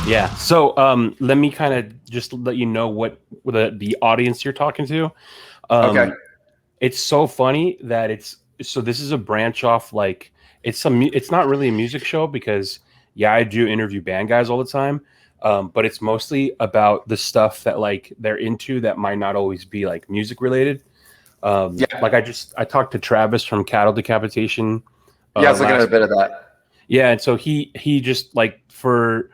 Yeah. So let me kind of just let you know what the audience you're talking to. Okay. It's so funny that this is a branch off, like it's not really a music show because I do interview band guys all the time. But it's mostly about the stuff that like they're into that might not always be like music related. Like I talked to Travis from Cattle Decapitation. Yeah, I was looking at a bit of that. Yeah, and so he just like for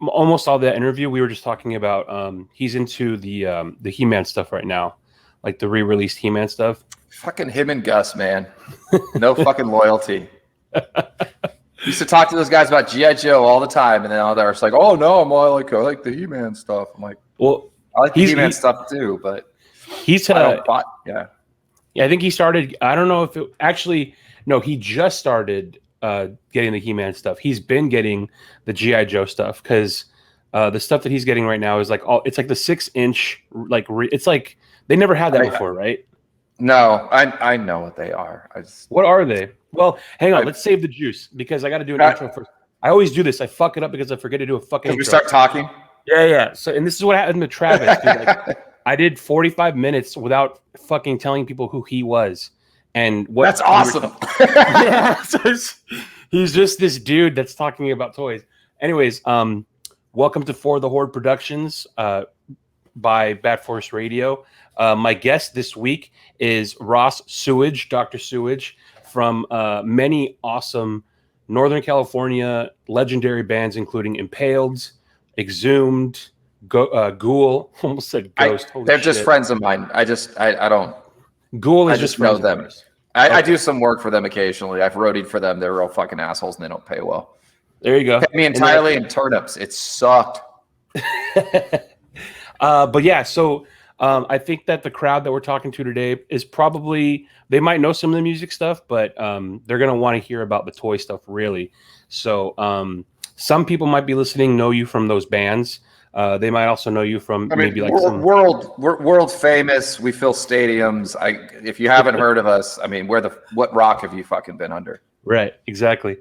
almost all that interview, we were just talking about he's into the He-Man stuff right now, like the re-released He-Man stuff. Fucking him and Gus, man. No fucking loyalty. Used to talk to those guys about G.I. Joe all the time, and then all they're just like, "Oh no, I like the He-Man stuff." I'm like, well, I like the He-Man stuff too, but he's yeah. I think he started. I don't know if it actually. No, he just started getting the He-Man stuff. He's been getting the G.I. Joe stuff because the stuff that he's getting right now is like it's like the 6-inch it's like they never had that before, right? No, I know what they are. What are they? Well, hang on. Let's save the juice because I got to do an intro first. I always do this. I fuck it up because I forget to do a fucking intro. We start talking? Yeah. So, and this is what happened to Travis. Dude. Like, I did 45 minutes without fucking telling people who he was. And what That's awesome. Yeah. So he's just this dude that's talking about toys. Anyways, welcome to For the Horde Productions by Bat Force Radio. My guest this week is Ross Sewage, Dr. Sewage, from many awesome Northern California legendary bands, including Impaled, Exhumed, Ghoul. Almost said Ghost. They're just friends of mine. I don't. Ghoul is just know them. I do some work for them occasionally. I've roadied for them. They're real fucking assholes and they don't pay well. There you go. Paid me entirely in turnips. It sucked. But yeah, so I think that the crowd that we're talking to today is probably, they might know some of the music stuff, but they're going to want to hear about the toy stuff, really. So some people might be listening, know you from those bands. They might also know you from maybe like world famous. We fill stadiums. If you haven't heard of us, I mean, what rock have you fucking been under? Right, exactly.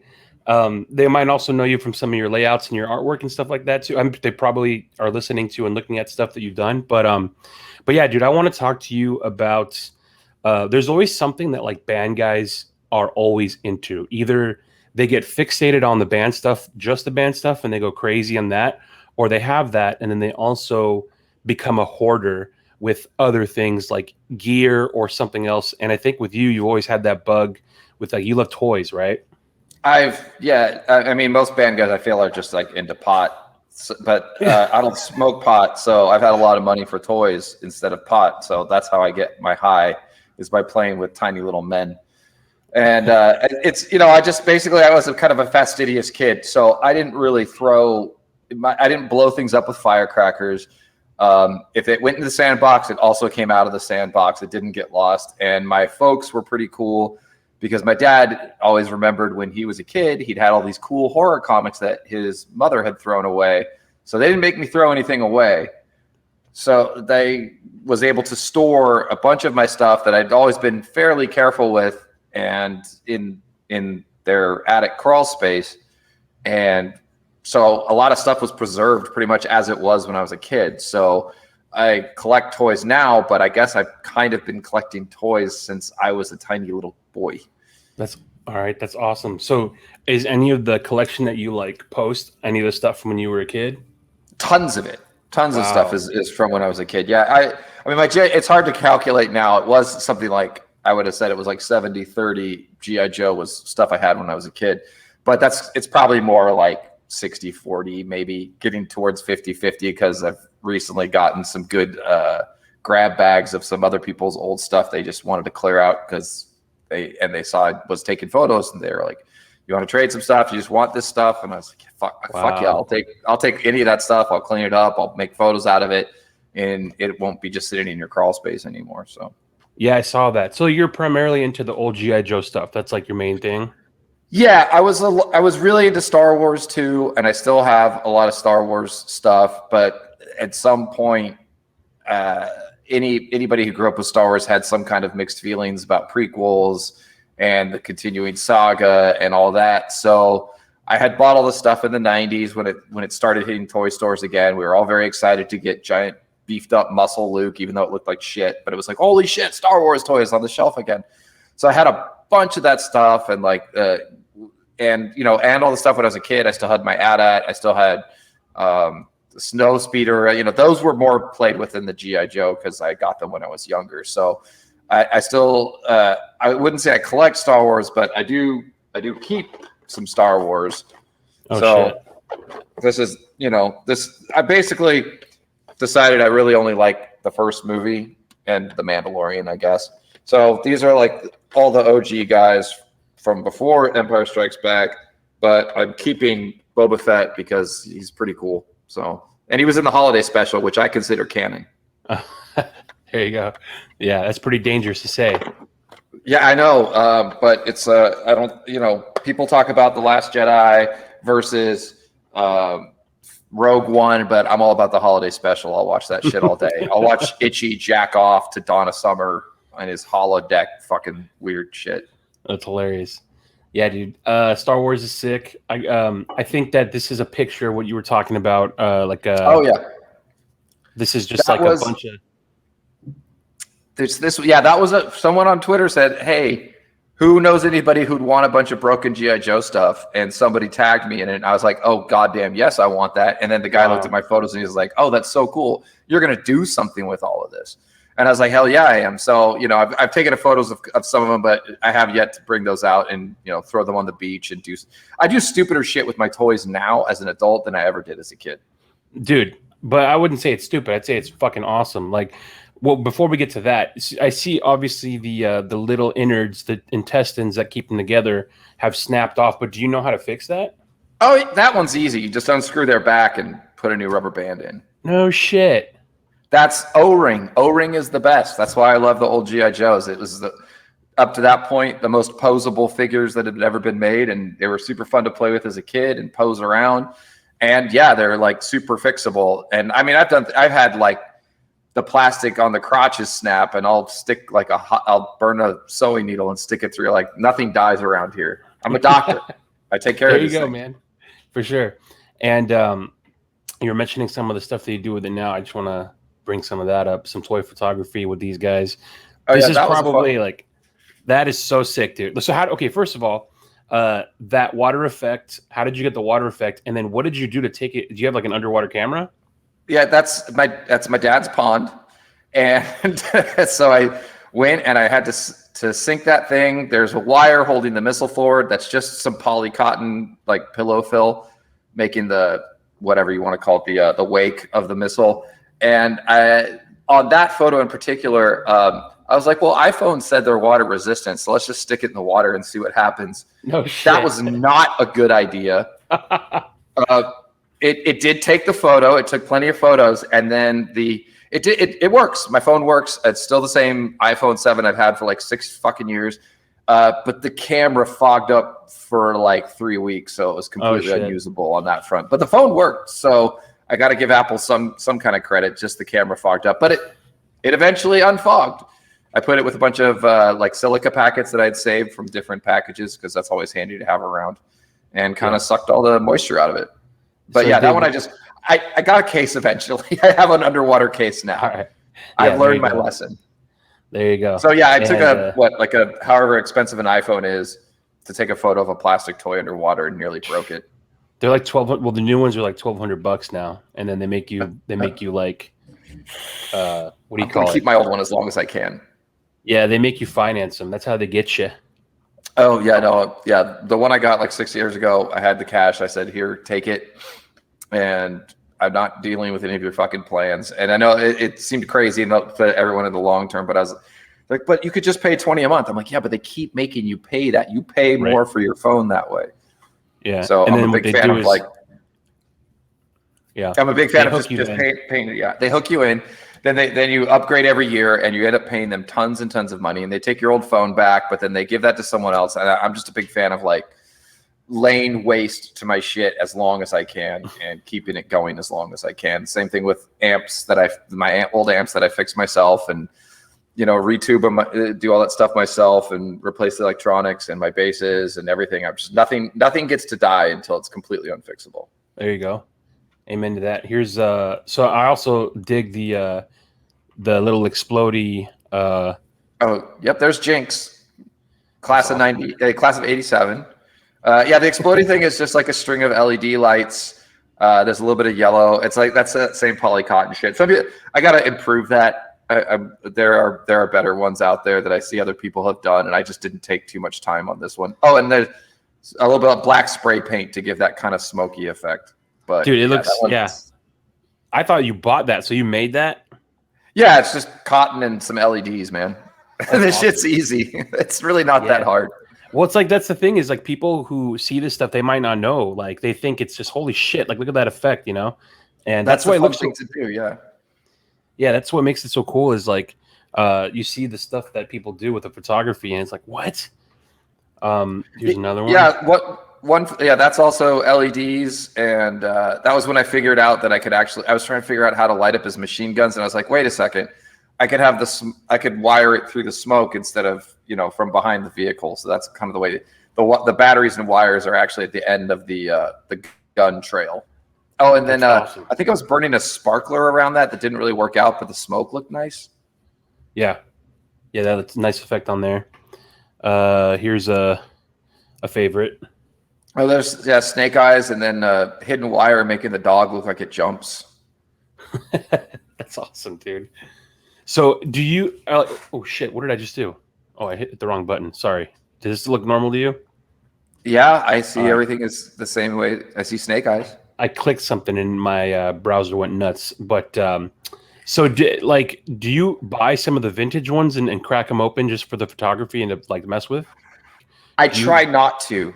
They might also know you from some of your layouts and your artwork and stuff like that too. They probably are listening to and looking at stuff that you've done. But yeah, dude, I want to talk to you about. There's always something that like band guys are always into. Either they get fixated on the band stuff, just the band stuff, and they go crazy on that, or they have that and then they also become a hoarder with other things like gear or something else. And I think with you always had that bug with like you love toys, right? I mean, most band guys I feel are just like into pot, but I don't smoke pot, so I've had a lot of money for toys instead of pot. So that's how I get my high, is by playing with tiny little men. And it's, I was a kind of a fastidious kid, so I didn't really I didn't blow things up with firecrackers. If it went into the sandbox, it also came out of the sandbox. It didn't get lost. And my folks were pretty cool because my dad always remembered when he was a kid, he'd had all these cool horror comics that his mother had thrown away. So they didn't make me throw anything away. So they was able to store a bunch of my stuff that I'd always been fairly careful with and in their attic crawl space. And so a lot of stuff was preserved pretty much as it was when I was a kid. So I collect toys now, but I guess I've kind of been collecting toys since I was a tiny little boy. That's all right. That's awesome. So is any of the collection that you like post any of the stuff from when you were a kid? Tons of it. Tons of stuff is from when I was a kid. Yeah. I mean, it's hard to calculate now. It was something like, I would have said it was like 70-30. G.I. Joe was stuff I had when I was a kid, but it's probably more like 60-40, maybe getting towards 50-50 because I've recently gotten some good grab bags of some other people's old stuff they just wanted to clear out because they saw I was taking photos and they were like, you want to trade some stuff? You just want this stuff? And I was like, fuck yeah, I'll take any of that stuff. I'll clean it up. I'll make photos out of it and it won't be just sitting in your crawl space anymore. So yeah, I saw that. So you're primarily into the old G.I. Joe stuff. That's like your main thing. Yeah, I was really into Star Wars too, and I still have a lot of Star Wars stuff. But at some point, anybody who grew up with Star Wars had some kind of mixed feelings about prequels and the continuing saga and all that. So I had bought all the stuff in the 90s when it started hitting toy stores again. We were all very excited to get giant beefed up muscle Luke, even though it looked like shit. But it was like, holy shit, Star Wars toys on the shelf again. So I had a bunch of that stuff, and and all the stuff when I was a kid. I still had my AT-AT. I still had the snow speeder. Those were more played with than the GI Joe because I got them when I was younger. So I still I wouldn't say I collect Star Wars, but I do keep some Star Wars. Oh, so shit. this is I basically decided I really only like the first movie and The Mandalorian, I guess. So these are like all the OG guys from before Empire Strikes Back, but I'm keeping Boba Fett because he's pretty cool. So, and he was in the holiday special, which I consider canon. There you go. Yeah, that's pretty dangerous to say. Yeah, I know, but it's I don't. People talk about The Last Jedi versus Rogue One, but I'm all about the holiday special. I'll watch that shit all day. I'll watch Itchy jack off to Dawn of Summer and his holodeck fucking weird shit. That's hilarious. Yeah, dude. Star Wars is sick. I think that this is a picture of what you were talking about. Oh yeah, this is just that like was, a bunch of. There's this. Yeah, that was someone on Twitter said, "Hey, who knows anybody who'd want a bunch of broken GI Joe stuff?" And somebody tagged me in it. And I was like, "Oh goddamn, yes, I want that." And then the guy looked at my photos and he was like, "Oh, that's so cool. You're gonna do something with all of this." And I was like, hell yeah, I am. So, I've taken photos of some of them, but I have yet to bring those out and, throw them on the beach and I do stupider shit with my toys now as an adult than I ever did as a kid. Dude, but I wouldn't say it's stupid. I'd say it's fucking awesome. Like, well, before we get to that, I see obviously the little innards, the intestines that keep them together have snapped off, but do you know how to fix that? Oh, that one's easy. You just unscrew their back and put a new rubber band in. No shit. That's O-ring. O-ring is the best. That's why I love the old G.I. Joes. It was up to that point, the most posable figures that had ever been made, and they were super fun to play with as a kid and pose around. And yeah, they're like super fixable. And I mean, I've had like the plastic on the crotches snap, and I'll stick like I'll burn a sewing needle and stick it through. Like nothing dies around here. I'm a doctor. I take care of these things. There you go, man. For sure. And you were mentioning some of the stuff that you do with it now. I just want to bring some of that up, some toy photography with these guys. This is probably like, that is so sick, dude. So first of all, that water effect, how did you get the water effect? And then what did you do to take it? Do you have like an underwater camera? Yeah, that's my dad's pond. And so I went and I had to sink that thing. There's a wire holding the missile forward. That's just some poly cotton, like pillow fill, making the, whatever you want to call it, the wake of the missile. And on that photo in particular, I was like, well, iPhone said they're water resistant, so let's just stick it in the water and see what happens. No shit. That was not a good idea. It did take the photo. It took plenty of photos, and then it works. My phone works. It's still the same iPhone 7 I've had for like 6 fucking years. But the camera fogged up for like 3 weeks, so it was completely unusable on that front. But the phone worked, so I got to give Apple some kind of credit. Just the camera fogged up, but it eventually unfogged. I put it with a bunch of like silica packets that I'd saved from different packages because that's always handy to have around, and kind of sucked all the moisture out of it. But so that one I got a case eventually. I have an underwater case now. Right. I've learned my lesson. There you go. So yeah, I took however expensive an iPhone is to take a photo of a plastic toy underwater and nearly broke it. They're like $1,200. Well, the new ones are like $1,200 now, and then they make you like, what do you call it? Keep my old one as long as I can. Yeah, they make you finance them. That's how they get you. Oh yeah, no, yeah. The one I got like 6 years ago, I had the cash. I said, "Here, take it," and I'm not dealing with any of your fucking plans. And I know it seemed crazy to everyone in the long term, but I was like, "But you could just pay $20 a month." I'm like, "Yeah, but they keep making you pay that. You pay more for your phone that way." Yeah. So I'm a big fan of like. Yeah. I'm a big fan of just paying. Yeah, they hook you in. Then you upgrade every year, and you end up paying them tons and tons of money, and they take your old phone back, but then they give that to someone else. And I'm just a big fan of like laying waste to my shit as long as I can and keeping it going as long as I can. Same thing with amps my old amps that I fixed myself, and retube them, do all that stuff myself, and replace the electronics and my bases and everything. I'm just nothing gets to die until it's completely unfixable. There you go. Amen to that. Here's so I also dig the little explodey. Oh, yep. There's Jinx, class of 90, class of 87. Yeah, the exploding thing is just like a string of LED lights. There's a little bit of yellow. It's like that's that same polycotton shit. I gotta improve that. There are better ones out there that I see other people have done, and I just didn't take too much time on this one. Oh, and there's a little bit of black spray paint to give that kind of smoky effect. But dude, it looks I thought you bought that, so you made that? Yeah, it's just cotton and some LEDs, man. This shit's easy. It's really not that hard. Well, it's like that's the thing is like people who see this stuff, they might not know. Like they think it's just holy shit. Like look at that effect, and that's why it looks to do. Yeah. Yeah, that's what makes it so cool is like you see the stuff that people do with the photography and it's like, what? Here's another one. Yeah, that's also LEDs, and that was when I figured out that I was trying to figure out how to light up his machine guns, and I was like, wait a second, I could wire it through the smoke instead of, from behind the vehicle. So that's kind of the way the batteries and wires are actually at the end of the gun trail. Oh, and then awesome. I think I was burning a sparkler around that didn't really work out, but the smoke looked nice. Yeah, that's a nice effect on there. Here's a favorite. Oh, there's snake eyes, and then hidden wire making the dog look like it jumps. That's awesome, dude. So do you? Oh shit! What did I just do? Oh, I hit the wrong button. Sorry. Does this look normal to you? Yeah, I see everything is the same way. I see snake eyes. I clicked something and my browser went nuts. But so do you buy some of the vintage ones and crack them open just for the photography and to like mess with? I try not to.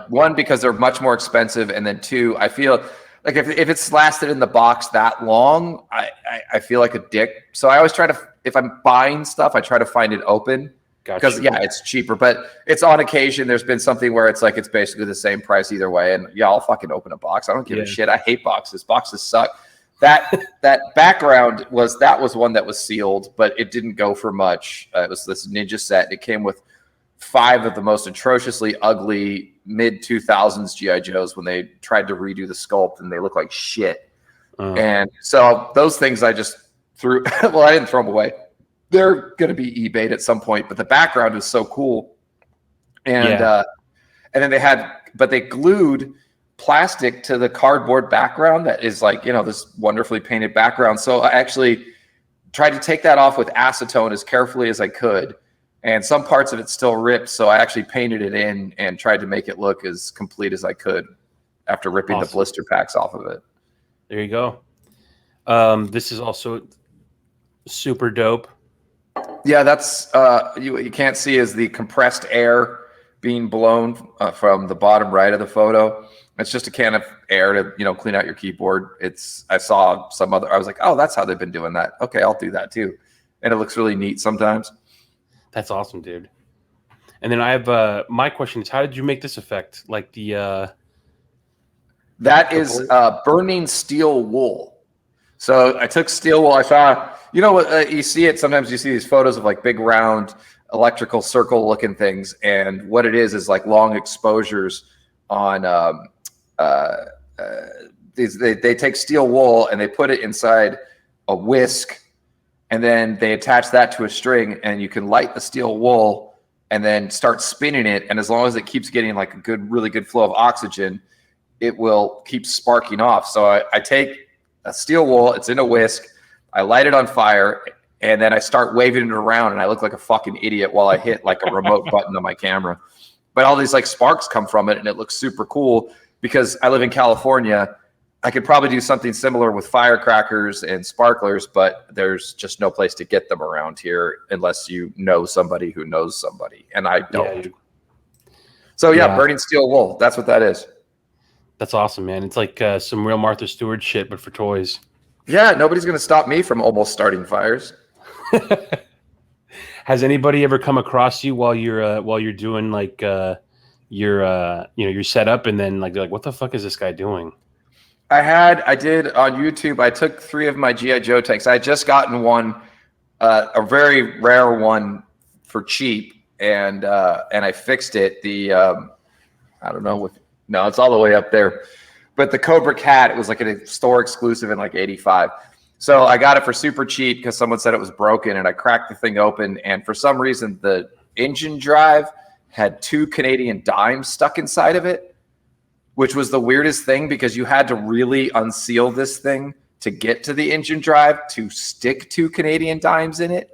One, because they're much more expensive, and then two, I feel like if it's lasted in the box that long, I feel like a dick. So I always try to, if I'm buying stuff, I try to find it open. Because it's cheaper, but it's on occasion. There's been something where it's like it's basically the same price either way, and I'll fucking open a box. I don't give a shit. I hate boxes. Boxes suck. That background was one that was sealed, but it didn't go for much. It was this ninja set. It came with 5 of the most atrociously ugly mid 2000s GI Joes when they tried to redo the sculpt, and they look like shit. And so those things I just threw. Well, I didn't throw them away. They're going to be eBayed at some point, but the background is so cool. And then they glued plastic to the cardboard background that is like, this wonderfully painted background. So I actually tried to take that off with acetone as carefully as I could. And some parts of it still ripped. So I actually painted it in and tried to make it look as complete as I could after ripping the blister packs off of it. There you go. This is also super dope. Yeah, that's you can't see is the compressed air being blown from the bottom right of the photo. It's just a can of air to clean out your keyboard. I saw some other. I was like, oh, that's how they've been doing that. Okay, I'll do that too, and it looks really neat sometimes. That's awesome, dude. And then I have my question is, how did you make this effect? Like that is burning steel wool. So I took steel wool. I saw, you see it sometimes. You see these photos of like big round electrical circle looking things, and what it is like long exposures on. They take steel wool and they put it inside a whisk, and then they attach that to a string, and you can light the steel wool and then start spinning it. And as long as it keeps getting like a really good flow of oxygen, it will keep sparking off. So I take a steel wool, it's in a whisk, I light it on fire, and then I start waving it around, and I look like a fucking idiot while I hit like a remote button on my camera. But all these like sparks come from it, and it looks super cool because I live in California. I could probably do something similar with firecrackers and sparklers, but there's just no place to get them around here unless you know somebody who knows somebody, and I don't. So burning steel wool, that's what that is. That's awesome, man. It's like some real Martha Stewart shit, but for toys. Yeah, nobody's going to stop me from almost starting fires. Has anybody ever come across you while you're doing like your setup, and then like they're like, what the fuck is this guy doing? I did on YouTube. I took 3 of my GI Joe tanks. I had just gotten one a very rare one for cheap, and I fixed it. I don't know no, it's all the way up there. But the Cobra Cat, it was like a store exclusive in like 85. So I got it for super cheap because someone said it was broken, and I cracked the thing open, and for some reason the engine drive had 2 Canadian dimes stuck inside of it, which was the weirdest thing because you had to really unseal this thing to get to the engine drive to stick 2 Canadian dimes in it.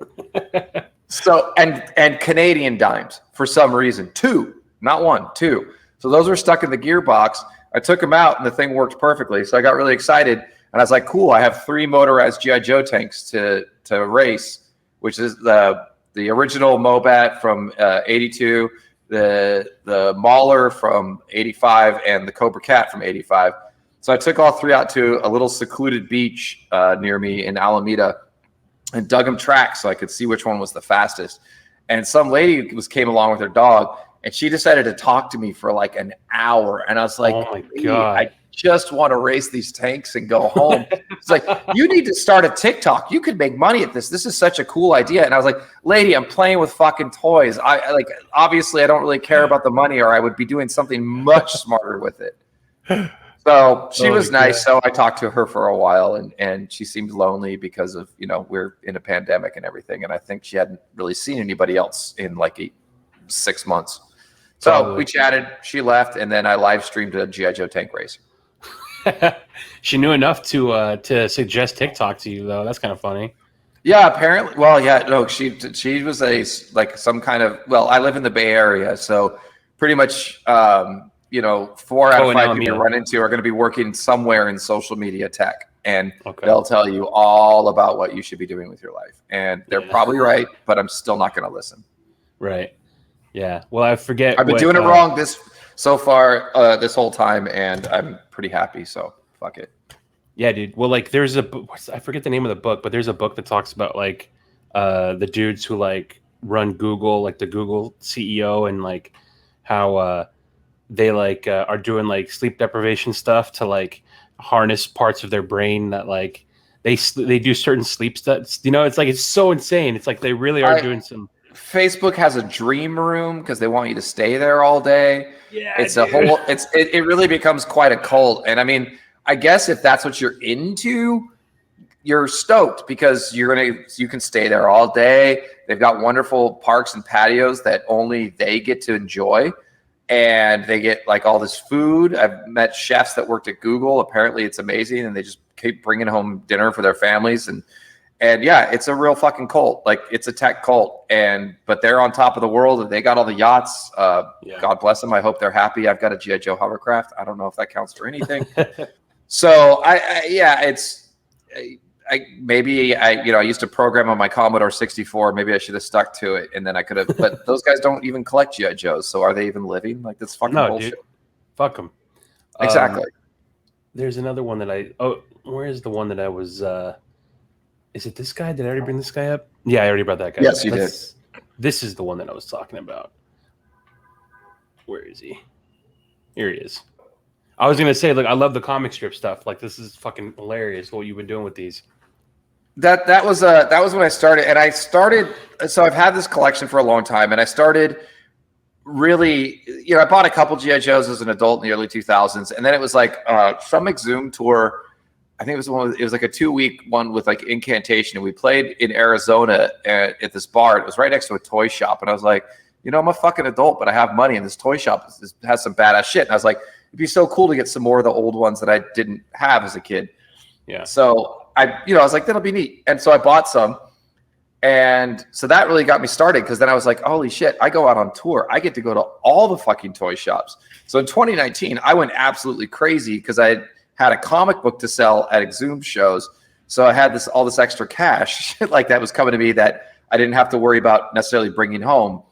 So and Canadian dimes for some reason, 2, not 1, 2. So those were stuck in the gearbox. I took them out and the thing worked perfectly. So I got really excited and I was like, cool, I have 3 motorized G.I. Joe tanks to race, which is the original Mobat from 82, the Mauler from 85, and the Cobra Cat from 85. So I took all 3 out to a little secluded beach near me in Alameda and dug them tracks so I could see which one was the fastest. And some lady came along with her dog, and she decided to talk to me for like an hour. And I was like, oh my God. I just want to race these tanks and go home. It's like, you need to start a TikTok. You could make money at this. This is such a cool idea. And I was like, lady, I'm playing with fucking toys. I like, obviously I don't really care about the money, or I would be doing something much smarter with it. So she was nice. So I talked to her for a while, and she seemed lonely because of, we're in a pandemic and everything. And I think she hadn't really seen anybody else in like 6 months. So we chatted, she left, and then I live streamed a G.I. Joe tank race. She knew enough to suggest TikTok to you, though. That's kind of funny. Yeah, apparently. Well, yeah, no, she was some kind of, I live in the Bay Area, so pretty much, 4 out of 5 people you run into are going to be working somewhere in social media tech, and they'll tell you all about what you should be doing with your life. And they're probably right, but I'm still not going to listen. Right. Yeah. Well, I forget. I've been doing it wrong this whole time, and I'm pretty happy. So fuck it. Yeah, dude. Well, like, there's I forget the name of the book, but there's a book that talks about like the dudes who like run Google, like the Google CEO, and like how they like are doing like sleep deprivation stuff to like harness parts of their brain that like they do certain sleep stuff. It's like it's so insane. It's like they really are doing some. Facebook has a dream room because they want you to stay there all day. Yeah, it's a whole. It really becomes quite a cult. And I mean, I guess if that's what you're into, you're stoked because you can stay there all day. They've got wonderful parks and patios that only they get to enjoy, and they get like all this food. I've met chefs that worked at Google. Apparently, it's amazing, and they just keep bringing home dinner for their families And yeah, it's a real fucking cult. Like, it's a tech cult, but they're on top of the world, and they got all the yachts. God bless them. I hope they're happy. I've got a G.I. Joe hovercraft. I don't know if that counts for anything. So I used to program on my Commodore 64. Maybe I should have stuck to it, and then I could have. But those guys don't even collect G.I. Joes. So are they even living? Like, that's fucking bullshit. Dude. Fuck them. Exactly. There's another one that where is the one that I was? Is it this guy? Did I already bring this guy up? Yeah, I already brought that guy up. Yes, you did. This is the one that I was talking about. Where is he? Here he is. I was going to say, look, I love the comic strip stuff. Like, this is fucking hilarious what you've been doing with these. That was when I started. So I've had this collection for a long time, and I started really, I bought a couple G.I. Joes as an adult in the early 2000s, and then it was like some Exhumed tour. I think it was like a 2-week one with like Incantation, and we played in Arizona at this bar. It was right next to a toy shop, and I was like, I'm a fucking adult, but I have money, and this toy shop has some badass shit. And I was like, it'd be so cool to get some more of the old ones that I didn't have as a kid. Yeah. So I was like, that'll be neat, and so I bought some, and so that really got me started, because then I was like, holy shit, I go out on tour, I get to go to all the fucking toy shops. So in 2019, I went absolutely crazy because I had a comic book to sell at Exhumed shows. So I had all this extra cash like that was coming to me that I didn't have to worry about necessarily bringing home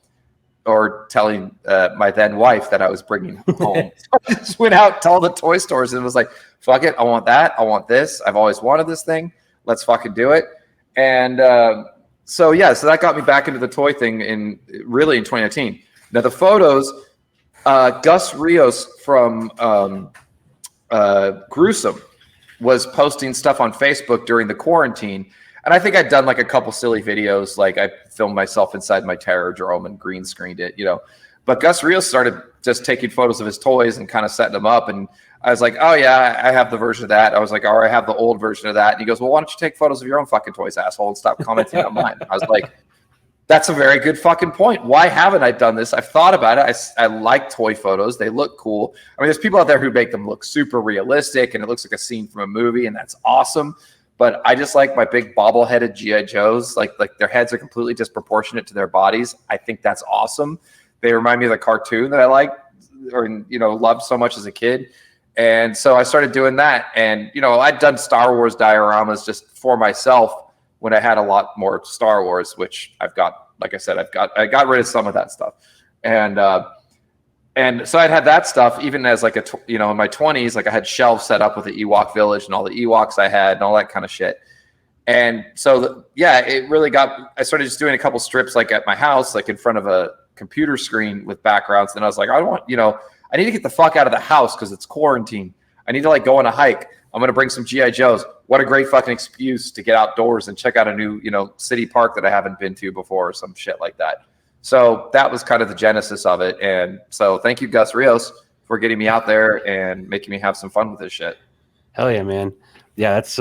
or telling my then wife that I was bringing home. So I just went out to all the toy stores and was like, fuck it. I want that. I want this. I've always wanted this thing. Let's fucking do it. And so that got me back into the toy thing in 2019. Now the photos, Gus Rios from Gruesome was posting stuff on Facebook during the quarantine, And I think I'd done like a couple silly videos. Like I filmed myself inside my terror drome and green screened it, But Gus Rios started just taking photos of his toys and kind of setting them up. And I was like, oh yeah, I have the version of that. I was like, or I have the old version of that. And he goes, well, why don't you take photos of your own fucking toys, asshole, and stop commenting on mine? I was like, that's a very good fucking point. Why haven't I done this? I've thought about it. I like toy photos. They look cool. I mean, there's people out there who make them look super realistic and it looks like a scene from a movie, and that's awesome. But I just like my big bobble-headed G.I. Joes. Like their heads are completely disproportionate to their bodies. I think that's awesome. They remind me of the cartoon that I liked or, loved so much as a kid. And so I started doing that. And, I'd done Star Wars dioramas just for myself when I had a lot more Star Wars, which I've got, like I said, I got rid of some of that stuff. And so I'd had that stuff even as like in my 20s, like I had shelves set up with the Ewok village and all the Ewoks I had and all that kind of shit. And so, it really I started just doing a couple strips like at my house, like in front of a computer screen with backgrounds. And I was like, I need to get the fuck out of the house because it's quarantine. I need to like go on a hike. I'm going to bring some G.I. Joes. What a great fucking excuse to get outdoors and check out a new, city park that I haven't been to before or some shit like that. So that was kind of the genesis of it. And so thank you, Gus Rios, for getting me out there and making me have some fun with this shit. Hell yeah, man. Yeah, that's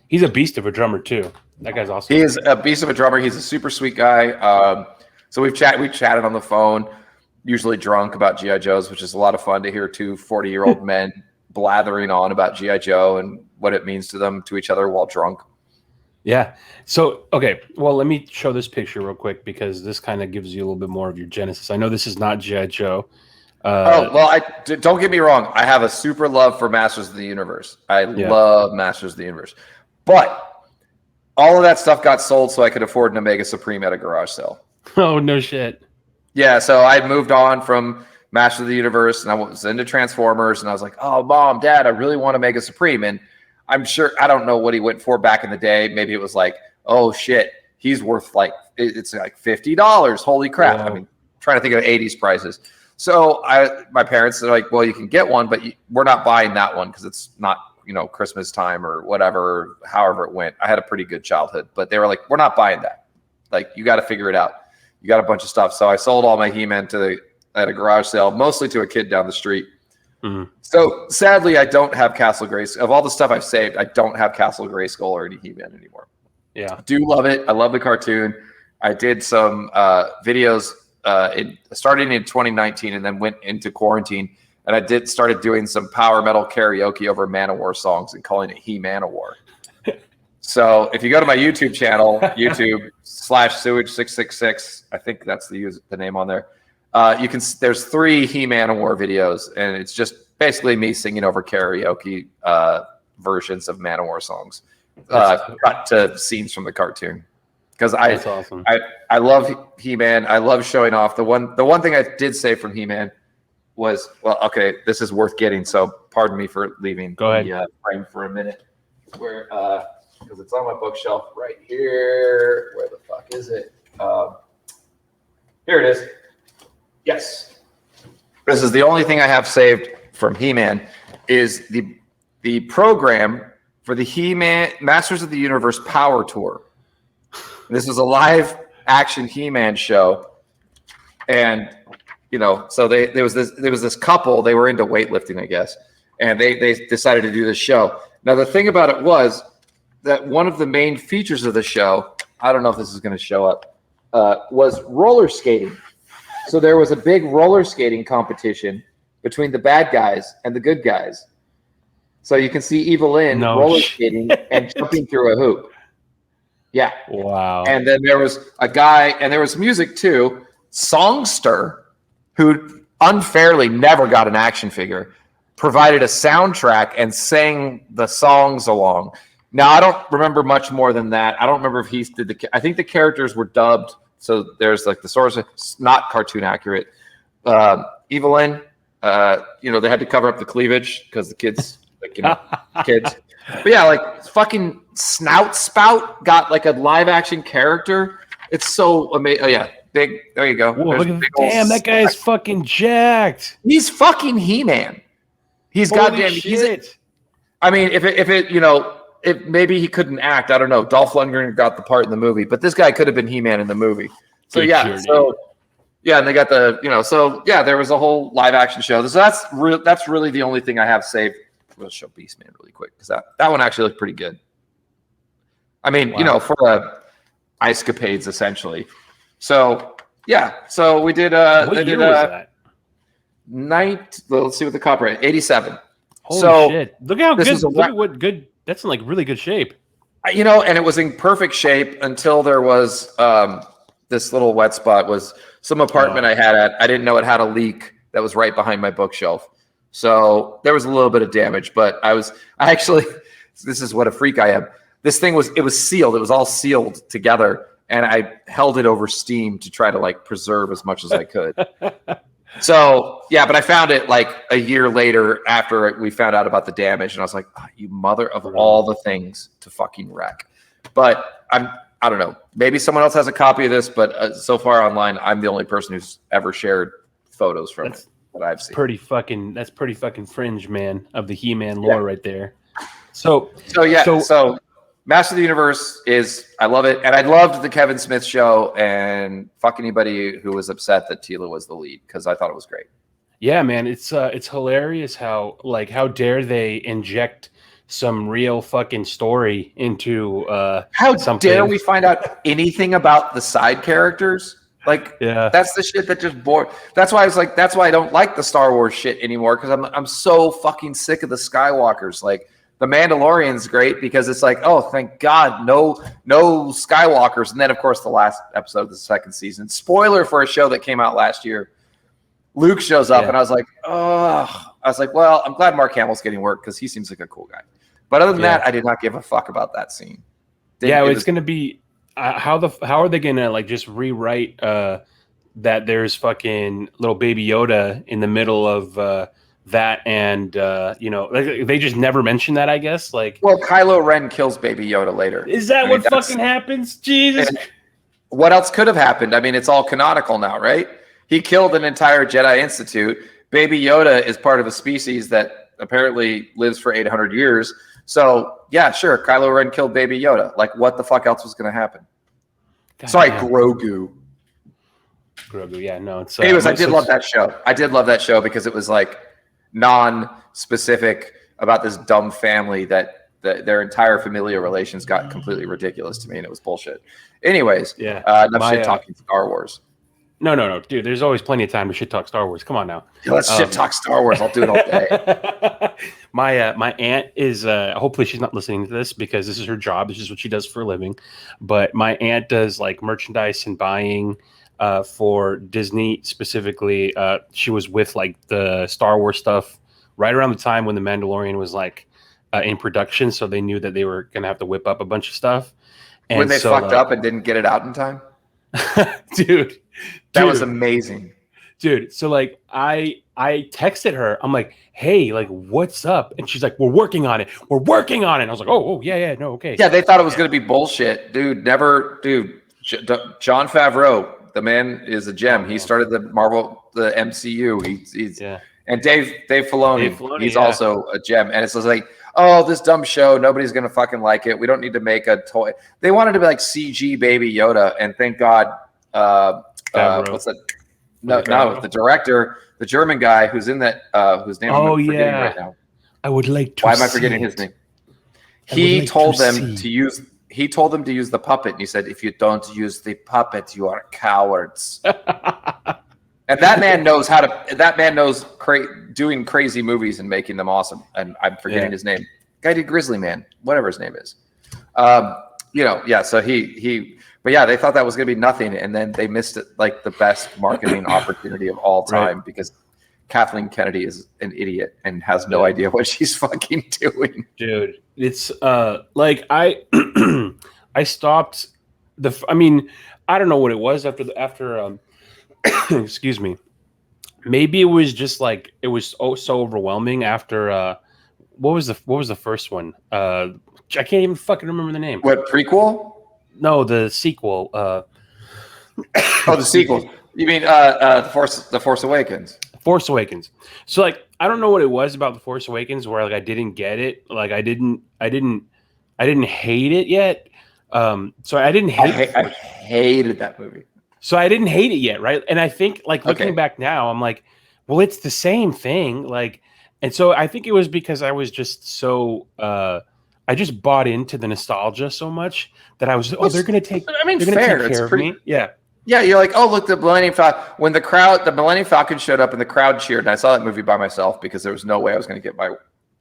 he's a beast of a drummer too. That guy's awesome. He is a beast of a drummer. He's a super sweet guy. So we chatted on the phone, usually drunk, about G.I. Joes, which is a lot of fun to hear two 40-year-old men blathering on about G.I. Joe and what it means to each other while drunk. Yeah. So, okay. Well, let me show this picture real quick because this kind of gives you a little bit more of your genesis. I know this is not G.I. Joe. Don't get me wrong. I have a super love for Masters of the Universe. I love Masters of the Universe. But all of that stuff got sold so I could afford an Omega Supreme at a garage sale. Oh, no shit. Yeah. So I moved on from Master of the Universe, and I was into Transformers, and I was like, oh, Mom, Dad, I really want Omega Supreme. And I'm sure, I don't know what he went for back in the day. Maybe it was like, oh, shit, he's worth it's like $50. Holy crap. Wow. I mean, trying to think of 80s prices. So my parents are like, well, you can get one, but we're not buying that one because it's not, Christmas time or whatever, however it went. I had a pretty good childhood, but they were like, we're not buying that. Like, you got to figure it out. You got a bunch of stuff. So I sold all my He-Man at a garage sale, mostly to a kid down the street. Mm-hmm. So sadly, I don't have Castle Grayskull. Of all the stuff I've saved, I don't have Castle Grayskull or any He-Man anymore. Yeah, I do love it. I love the cartoon. I did some videos starting in 2019 and then went into quarantine. And I started doing some power metal karaoke over Man-O-War songs and calling it He-Man-O-War. So if you go to my YouTube channel, YouTube/Sewage666, I think that's the name on there. There's 3 He-Man-O-War videos, and it's just basically me singing over karaoke versions of Man-O-War songs, cut to scenes from the cartoon. Because awesome. I love He-Man. I love showing off. The one thing I did say from He-Man was, well, okay, this is worth getting. So pardon me for leaving. Go ahead. The frame for a minute. Where because it's on my bookshelf right here. Where the fuck is it? Here it is. Yes. This is the only thing I have saved from He-Man is the program for the He-Man Masters of the Universe Power Tour. This was a live action He-Man show. And so there was this couple, they were into weightlifting, I guess. And they decided to do this show. Now the thing about it was that one of the main features of the show, I don't know if this is going to show up, was roller skating. So there was a big roller skating competition between the bad guys and the good guys. So you can see Evil Lynn roller skating and jumping through a hoop. Yeah. Wow. And then there was a guy, and there was music too, Songster, who unfairly never got an action figure, provided a soundtrack and sang the songs along. Now, I don't remember much more than that. I don't remember if he did I think the characters were dubbed. So there's like the source, it's not cartoon accurate. Evelyn, they had to cover up the cleavage because the kids, kids. But yeah, like fucking Snout Spout got like a live action character. It's so amazing. Oh yeah, big. There you go. Whoa, damn, that guy is fucking jacked. He's fucking He-Man. He's Holy goddamn. Shit. I mean, if it maybe he couldn't act. I don't know. Dolph Lundgren got the part in the movie, but this guy could have been He-Man in the movie. So Good yeah, journey. so yeah, and they got the so yeah, there was a whole live action show. So that's really the only thing I have saved. We'll show Beastman really quick because that one actually looked pretty good. I mean, Wow. For ice capades essentially. So yeah, so we did. What year was that? Let's see what the copyright 87. Holy shit! Look how good. Look at what good. That's in like really good shape. And it was in perfect shape until there was this little wet spot. Was some apartment I had I didn't know it had a leak that was right behind my bookshelf. So there was a little bit of damage, but I actually, this is what a freak I am. This thing was sealed. It was all sealed together, and I held it over steam to try to like preserve as much as I could. So yeah, but I found it like a year later after we found out about the damage, and I was like, oh, you mother of all the things to fucking wreck. But I don't know. Maybe someone else has a copy of this, but so far online, I'm the only person who's ever shared photos from it that I've seen. That's pretty fucking fringe, man, of the He-Man lore right there. So Master of the Universe I love it, and I loved the Kevin Smith show, and fuck anybody who was upset that Tila was the lead because I thought it was great. Yeah, man, it's hilarious how dare they inject some real fucking story into how something. Dare we find out anything about the side characters? Like, that's the shit that just bored. That's why I was like, that's why I don't like the Star Wars shit anymore because I'm so fucking sick of the Skywalkers. Like, the Mandalorian's great because it's like, oh, thank God, no Skywalkers. And then, of course, the last episode of the second season. Spoiler for a show that came out last year. Luke shows up, and I was like, oh. I was like, well, I'm glad Mark Hamill's getting work because he seems like a cool guy. But other than that, I did not give a fuck about that scene. It's going to be how are they going to like just rewrite that there's fucking little Baby Yoda in the middle of that, and they just never mention that, I guess. Like, well, Kylo Ren kills Baby Yoda later. Is that what fucking happens? Jesus. What else could have happened? I mean, it's all canonical now, right? He killed an entire Jedi Institute. Baby Yoda is part of a species that apparently lives for 800 years. So yeah, sure, Kylo Ren killed Baby Yoda. Like, what the fuck else was going to happen? Sorry, Grogu. Yeah, no. It's anyways, I did love that show. I did love that show because it was like non-specific about this dumb family that their entire familial relations got completely ridiculous to me, and it was bullshit. Anyways, enough shit talking Star Wars. No, dude. There's always plenty of time to shit talk Star Wars. Come on now. Yeah, let's shit talk Star Wars. I'll do it all day. My aunt is hopefully she's not listening to this because this is her job. This is what she does for a living. But my aunt does like merchandise and buying for Disney specifically. She was with like the Star Wars stuff right around the time when The Mandalorian was like in production, so they knew that they were gonna have to whip up a bunch of stuff. And when they fucked up and didn't get it out in time, dude, that was amazing, dude. So like I texted her. I'm like, hey, like, what's up? And she's like, we're working on it. And I was like, oh, yeah, no, okay. Yeah, they thought it was gonna be bullshit, dude. Jon Favreau, the man is a gem. He started the MCU. He's and Dave Filoni, he's also a gem. And it's just like, oh, this dumb show, nobody's gonna fucking like it. We don't need to make a toy. They wanted to be like CG Baby Yoda, and thank God, what's that? No, the director, the German guy who's in that, whose name I'm forgetting right now. I would like to. Why am I forgetting his name? He told them to use the puppet, and he said, "If you don't use the puppet, you are cowards." And that man knows how to. That man knows doing crazy movies and making them awesome. And I'm forgetting his name. Guy did Grizzly Man, whatever his name is. So he. But yeah, they thought that was going to be nothing, and then they missed it, like the best marketing opportunity of all time because Kathleen Kennedy is an idiot and has no idea what she's fucking doing. Dude, it's like I I stopped I mean, I don't know what it was after excuse me. Maybe it was just like it was so overwhelming after what was the first one? I can't even fucking remember the name. What, prequel? No, the sequel. The sequel. You mean the Force Awakens? Force Awakens. So like I don't know what it was about the Force Awakens where like I didn't get it. Like I didn't I didn't hate it yet. So I didn't hate. I hated that movie. So I didn't hate it yet, right? And I think, like, looking back now, I'm like, well, it's the same thing. Like, and so I think it was because I was just so I just bought into the nostalgia so much that I was, they're gonna take. I mean, they're gonna fair. take care of me. Yeah. Yeah, you're like, oh, look, the Millennium Falcon. When the Millennium Falcon showed up and the crowd cheered, and I saw that movie by myself because there was no way I was going to get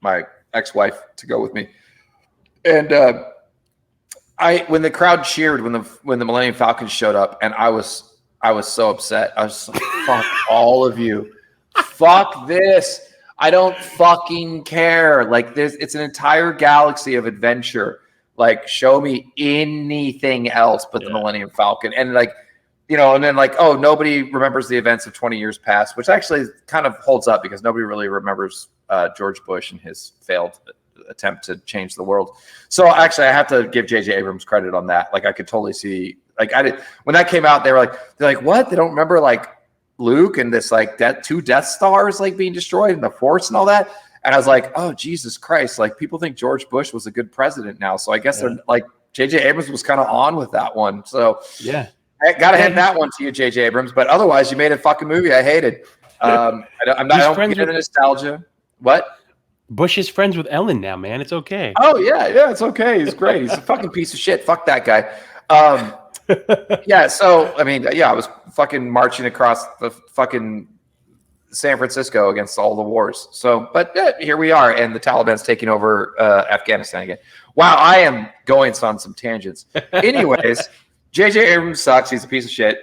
my ex-wife to go with me. And when the crowd cheered when the Millennium Falcon showed up, and I was so upset. I was like, fuck all of you. Fuck this. I don't fucking care. Like, it's an entire galaxy of adventure. Like, show me anything else but the Millennium Falcon. And like, and then like, oh, nobody remembers the events of 20 years past, which actually kind of holds up because nobody really remembers George Bush and his failed attempt to change the world. So actually, I have to give J.J. Abrams credit on that. Like, I could totally see, like, when that came out, they're like, what? They don't remember like Luke and this like two Death Stars like being destroyed and the Force and all that. And I was like, oh, Jesus Christ. Like, people think George Bush was a good president now. So I guess they're like, J.J. Abrams was kind of on with that one. So yeah. I got to hand that one to you, J.J. Abrams. But otherwise, you made a fucking movie I hated. I don't get the nostalgia. What? Bush is friends with Ellen now, man. It's okay. Oh, yeah, it's okay. He's great. He's a fucking piece of shit. Fuck that guy. Yeah, so, I mean, I was fucking marching across the fucking San Francisco against all the wars. So, but here we are, and the Taliban's taking over Afghanistan again. Wow, I am going on some tangents. Anyways, J.J. Abrams sucks. He's a piece of shit.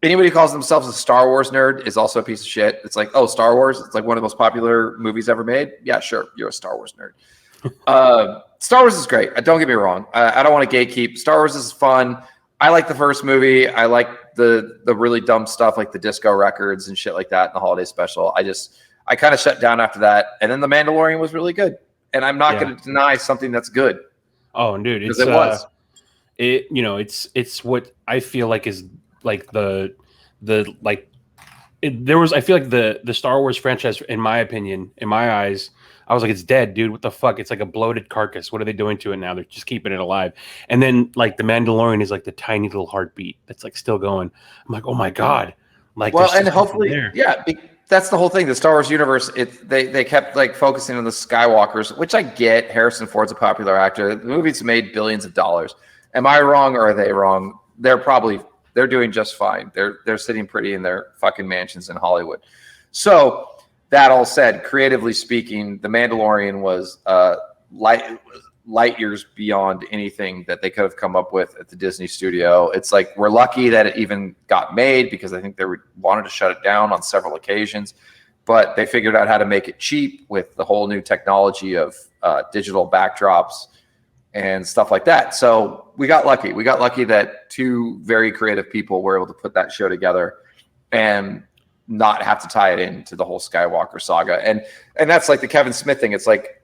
Anybody who calls themselves a Star Wars nerd is also a piece of shit. It's like, oh, Star Wars? It's like one of the most popular movies ever made. Yeah, sure. You're a Star Wars nerd. Star Wars is great. Don't get me wrong. I don't want to gatekeep. Star Wars is fun. I like the first movie. I like the really dumb stuff like the disco records and shit like that in the holiday special. I kind of shut down after that. And then The Mandalorian was really good. And I'm not going to deny something that's good. Oh, dude. It was. It's what I feel like is like I feel like the Star Wars franchise, in my opinion, in my eyes, I was like, it's dead, dude. What the fuck? It's like a bloated carcass. What are they doing to it now? They're just keeping it alive. And then like the Mandalorian is like the tiny little heartbeat that's like still going. I'm like, oh my God. Like, well, and hopefully, that's the whole thing. The Star Wars universe, they kept like focusing on the Skywalkers, which I get. Harrison Ford's a popular actor. The movie's made billions of dollars. Am I wrong or are they wrong? They're doing just fine. They're sitting pretty in their fucking mansions in Hollywood. So that all said, creatively speaking, The Mandalorian was light years beyond anything that they could have come up with at the Disney studio. It's like, we're lucky that it even got made because I think they wanted to shut it down on several occasions, but they figured out how to make it cheap with the whole new technology of digital backdrops and stuff like that. So we got lucky. We got lucky that two very creative people were able to put that show together and not have to tie it into the whole Skywalker saga. And that's like the Kevin Smith thing. It's like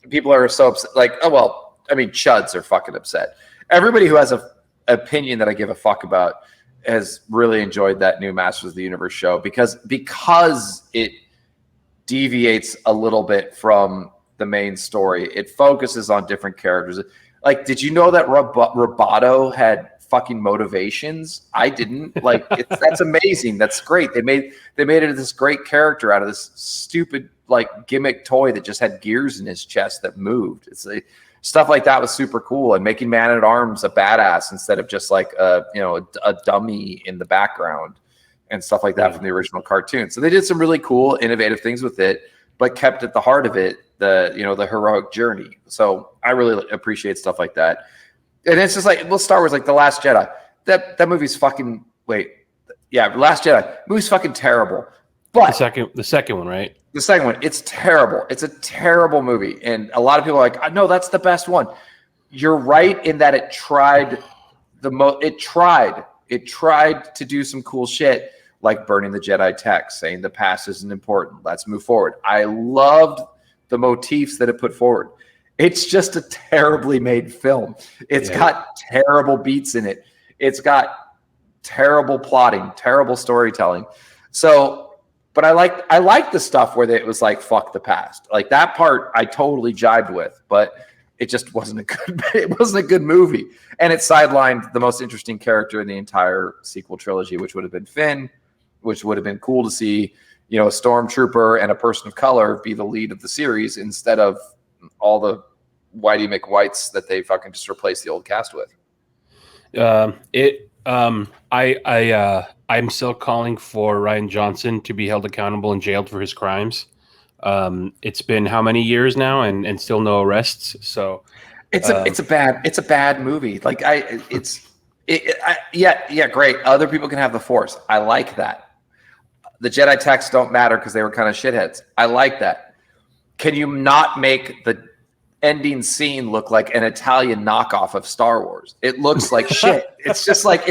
people are so upset. Like, oh, well, I mean, chuds are fucking upset. Everybody who has an opinion that I give a fuck about has really enjoyed that new Masters of the Universe show because it deviates a little bit from the main story. It focuses on different characters. Like, did you know that Roboto had fucking motivations? I didn't. Like, that's amazing. That's great. They made it this great character out of this stupid like gimmick toy that just had gears in his chest that moved. It's like, stuff like that was super cool, and making Man-at-Arms a badass instead of just like a dummy in the background and stuff like that from the original cartoon. So they did some really cool, innovative things with it, but kept at the heart of it the heroic journey. So I really appreciate stuff like that. And it's just like, well, Star Wars, like The Last Jedi. That movie's fucking Last Jedi movie's fucking terrible. But the second one, right? The second one, it's terrible. It's a terrible movie, and a lot of people are like, "No, that's the best one." You're right in that it tried It tried to do some cool shit, like burning the Jedi text, saying the past isn't important. Let's move forward. I loved the motifs that it put forward. It's just a terribly made film. It's got terrible beats in it. It's got terrible plotting, terrible storytelling. So But I like the stuff where it was like fuck the past. Like that part I totally jibed with, but it just wasn't a good movie. And it sidelined the most interesting character in the entire sequel trilogy, which would have been Finn, which would have been cool to see, a stormtrooper and a person of color be the lead of the series instead of all the Whitey McWhites that they fucking just replaced the old cast with. I'm still calling for Rian Johnson to be held accountable and jailed for his crimes. It's been how many years now, and still no arrests. So it's a bad movie. Like great. Other people can have the Force. I like that. The Jedi texts don't matter because they were kind of shitheads. I like that. Can you not make the ending scene look like an Italian knockoff of Star Wars? It looks like shit. It's just like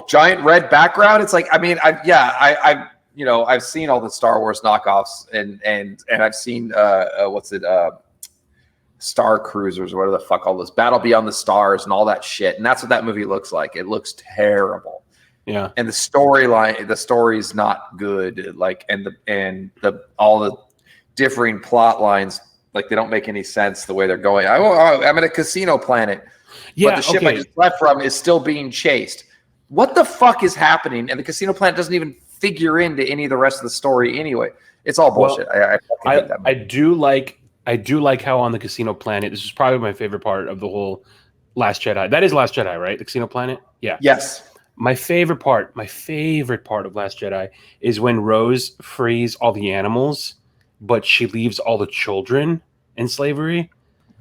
giant red background. It's like, I mean, I've seen all the Star Wars knockoffs and I've seen Star Cruisers or whatever the fuck all this Battle Beyond the Stars and all that shit. And that's what that movie looks like. It looks terrible. Yeah. And the story's not good. Like, and all the differing plot lines, like they don't make any sense the way they're going. I'm in a casino planet. Yeah, but the ship I just left from is still being chased. What the fuck is happening? And the casino planet doesn't even figure into any of the rest of the story anyway. It's all bullshit. Well, I do like how on the casino planet, this is probably my favorite part of the whole Last Jedi. That is Last Jedi, right? The casino planet? Yeah. Yes. My favorite part of Last Jedi is when Rose frees all the animals, but she leaves all the children in slavery.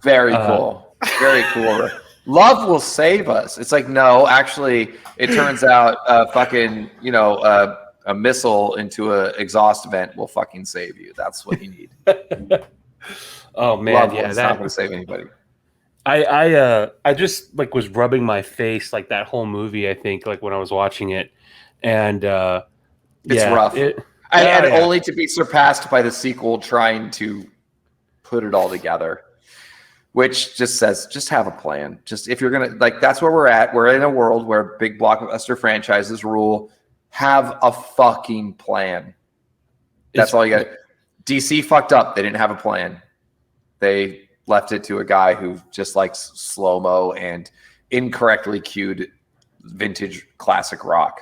Very cool. Very cool. Love will save us. It's like, no, actually, it turns out fucking, a missile into an exhaust vent will fucking save you. That's what you need. Oh man, Love yeah, that's not going to save anybody. I just like was rubbing my face like that whole movie. I think like when I was watching it, and it's rough. Only to be surpassed by the sequel trying to put it all together, which just says just have a plan. Just if you're gonna like, that's where we're at. We're in a world where big blockbuster franchises rule. Have a fucking plan. That's all you got. DC fucked up. They didn't have a plan. They left it to a guy who just likes slow-mo and incorrectly cued vintage classic rock.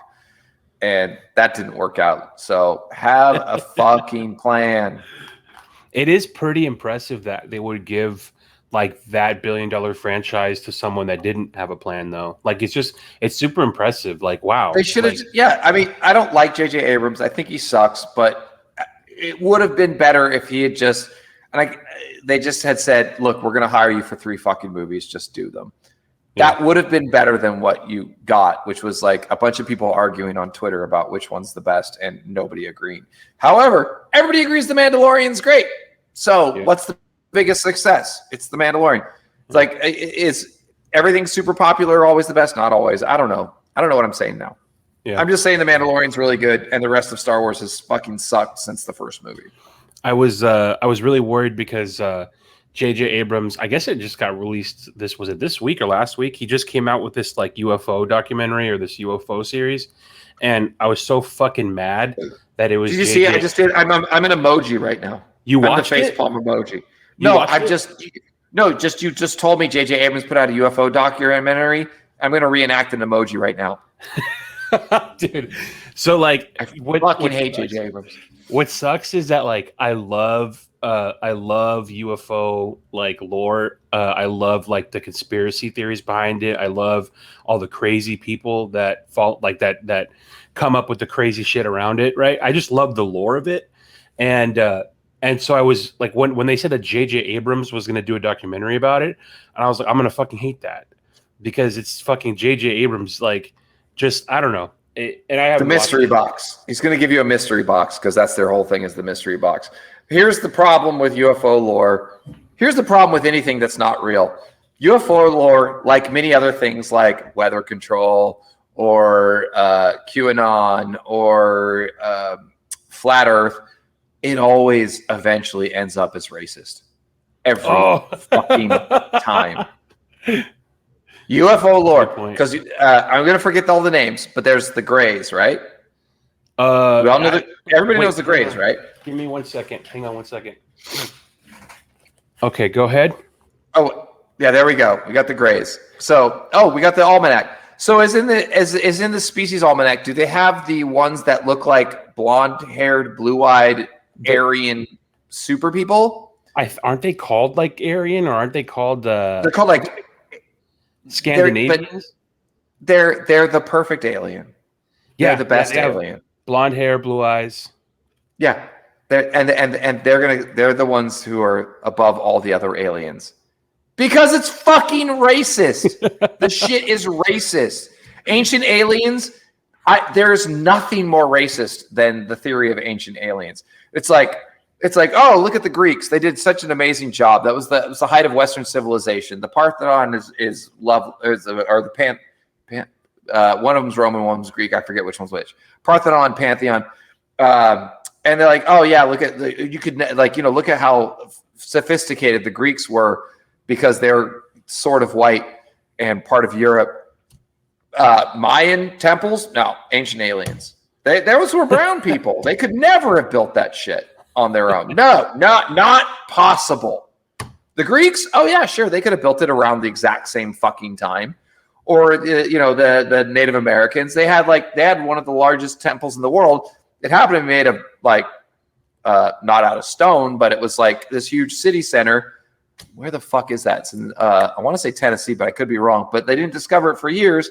And that didn't work out. So have a fucking plan. It is pretty impressive that they would give like that $1 billion franchise to someone that didn't have a plan though. Like it's super impressive. Like, wow. They should have, yeah. I mean, I don't like J.J. Abrams. I think he sucks, but it would have been better if he had just, they just had said, look, we're going to hire you for 3 fucking movies. Just do them. Yeah. That would have been better than what you got, which was like a bunch of people arguing on Twitter about which one's the best and nobody agreeing. However, everybody agrees The Mandalorian's great. So what's the biggest success? It's The Mandalorian. It's like, is everything super popular always the best? Not always. I don't know what I'm saying now. Yeah. I'm just saying The Mandalorian's really good and the rest of Star Wars has fucking sucked since the first movie. I was really worried because J.J. Abrams, I guess it just got released. Was it this week or last week? He just came out with this like UFO documentary or this UFO series, and I was so fucking mad that it was. Did you see? I just did. I'm an emoji right now. You watched the facepalm emoji? No, you just told me J.J. Abrams put out a UFO documentary. I'm going to reenact an emoji right now, dude. So like, I fucking hate J.J. Abrams. What sucks is that like I love UFO like lore. I love like the conspiracy theories behind it. I love all the crazy people that fall like that come up with the crazy shit around it. Right. I just love the lore of it. And so I was like, when they said that J.J. Abrams was going to do a documentary about it, and I was like, I'm going to fucking hate that because it's fucking J.J. Abrams. Like, just, I don't know. And I have the mystery box. He's going to give you a mystery box because that's their whole thing is the mystery box. Here's the problem with UFO lore. Here's the problem with anything that's not real. UFO lore, like many other things like weather control or QAnon or flat Earth, it always eventually ends up as racist. Every fucking time. UFO lore, because I'm going to forget all the names, but there's the Greys, right? We all know everybody knows the Greys, right? Give me 1 second. Hang on 1 second. Okay, go ahead. Oh, yeah, there we go. We got the Greys. So, we got the almanac. So, as in the species almanac, do they have the ones that look like blonde-haired, blue-eyed Aryan super people? Aren't they called like Aryan, or aren't they called? They're called like Scandinavians. They're the perfect alien. Yeah, they're the best alien. Blonde hair, blue eyes. Yeah, they're the ones who are above all the other aliens because it's fucking racist. The shit is racist. Ancient aliens. There's nothing more racist than the theory of ancient aliens. It's like, oh, look at the Greeks. They did such an amazing job. That was the height of Western civilization. The Parthenon is love, or the one of them's Roman, one's Greek. I forget which one's which. Parthenon, Pantheon. And they're like, oh yeah, look at look at how sophisticated the Greeks were because they're sort of white and part of Europe. Mayan temples, no, ancient aliens. Those were brown people. They could never have built that shit on their own. No, not possible. The Greeks, oh yeah, sure, they could have built it around the exact same fucking time. Or the Native Americans, they had one of the largest temples in the world. It happened to be made of not out of stone, but it was like this huge city center. Where the fuck is that? It's in I want to say Tennessee, but I could be wrong. But they didn't discover it for years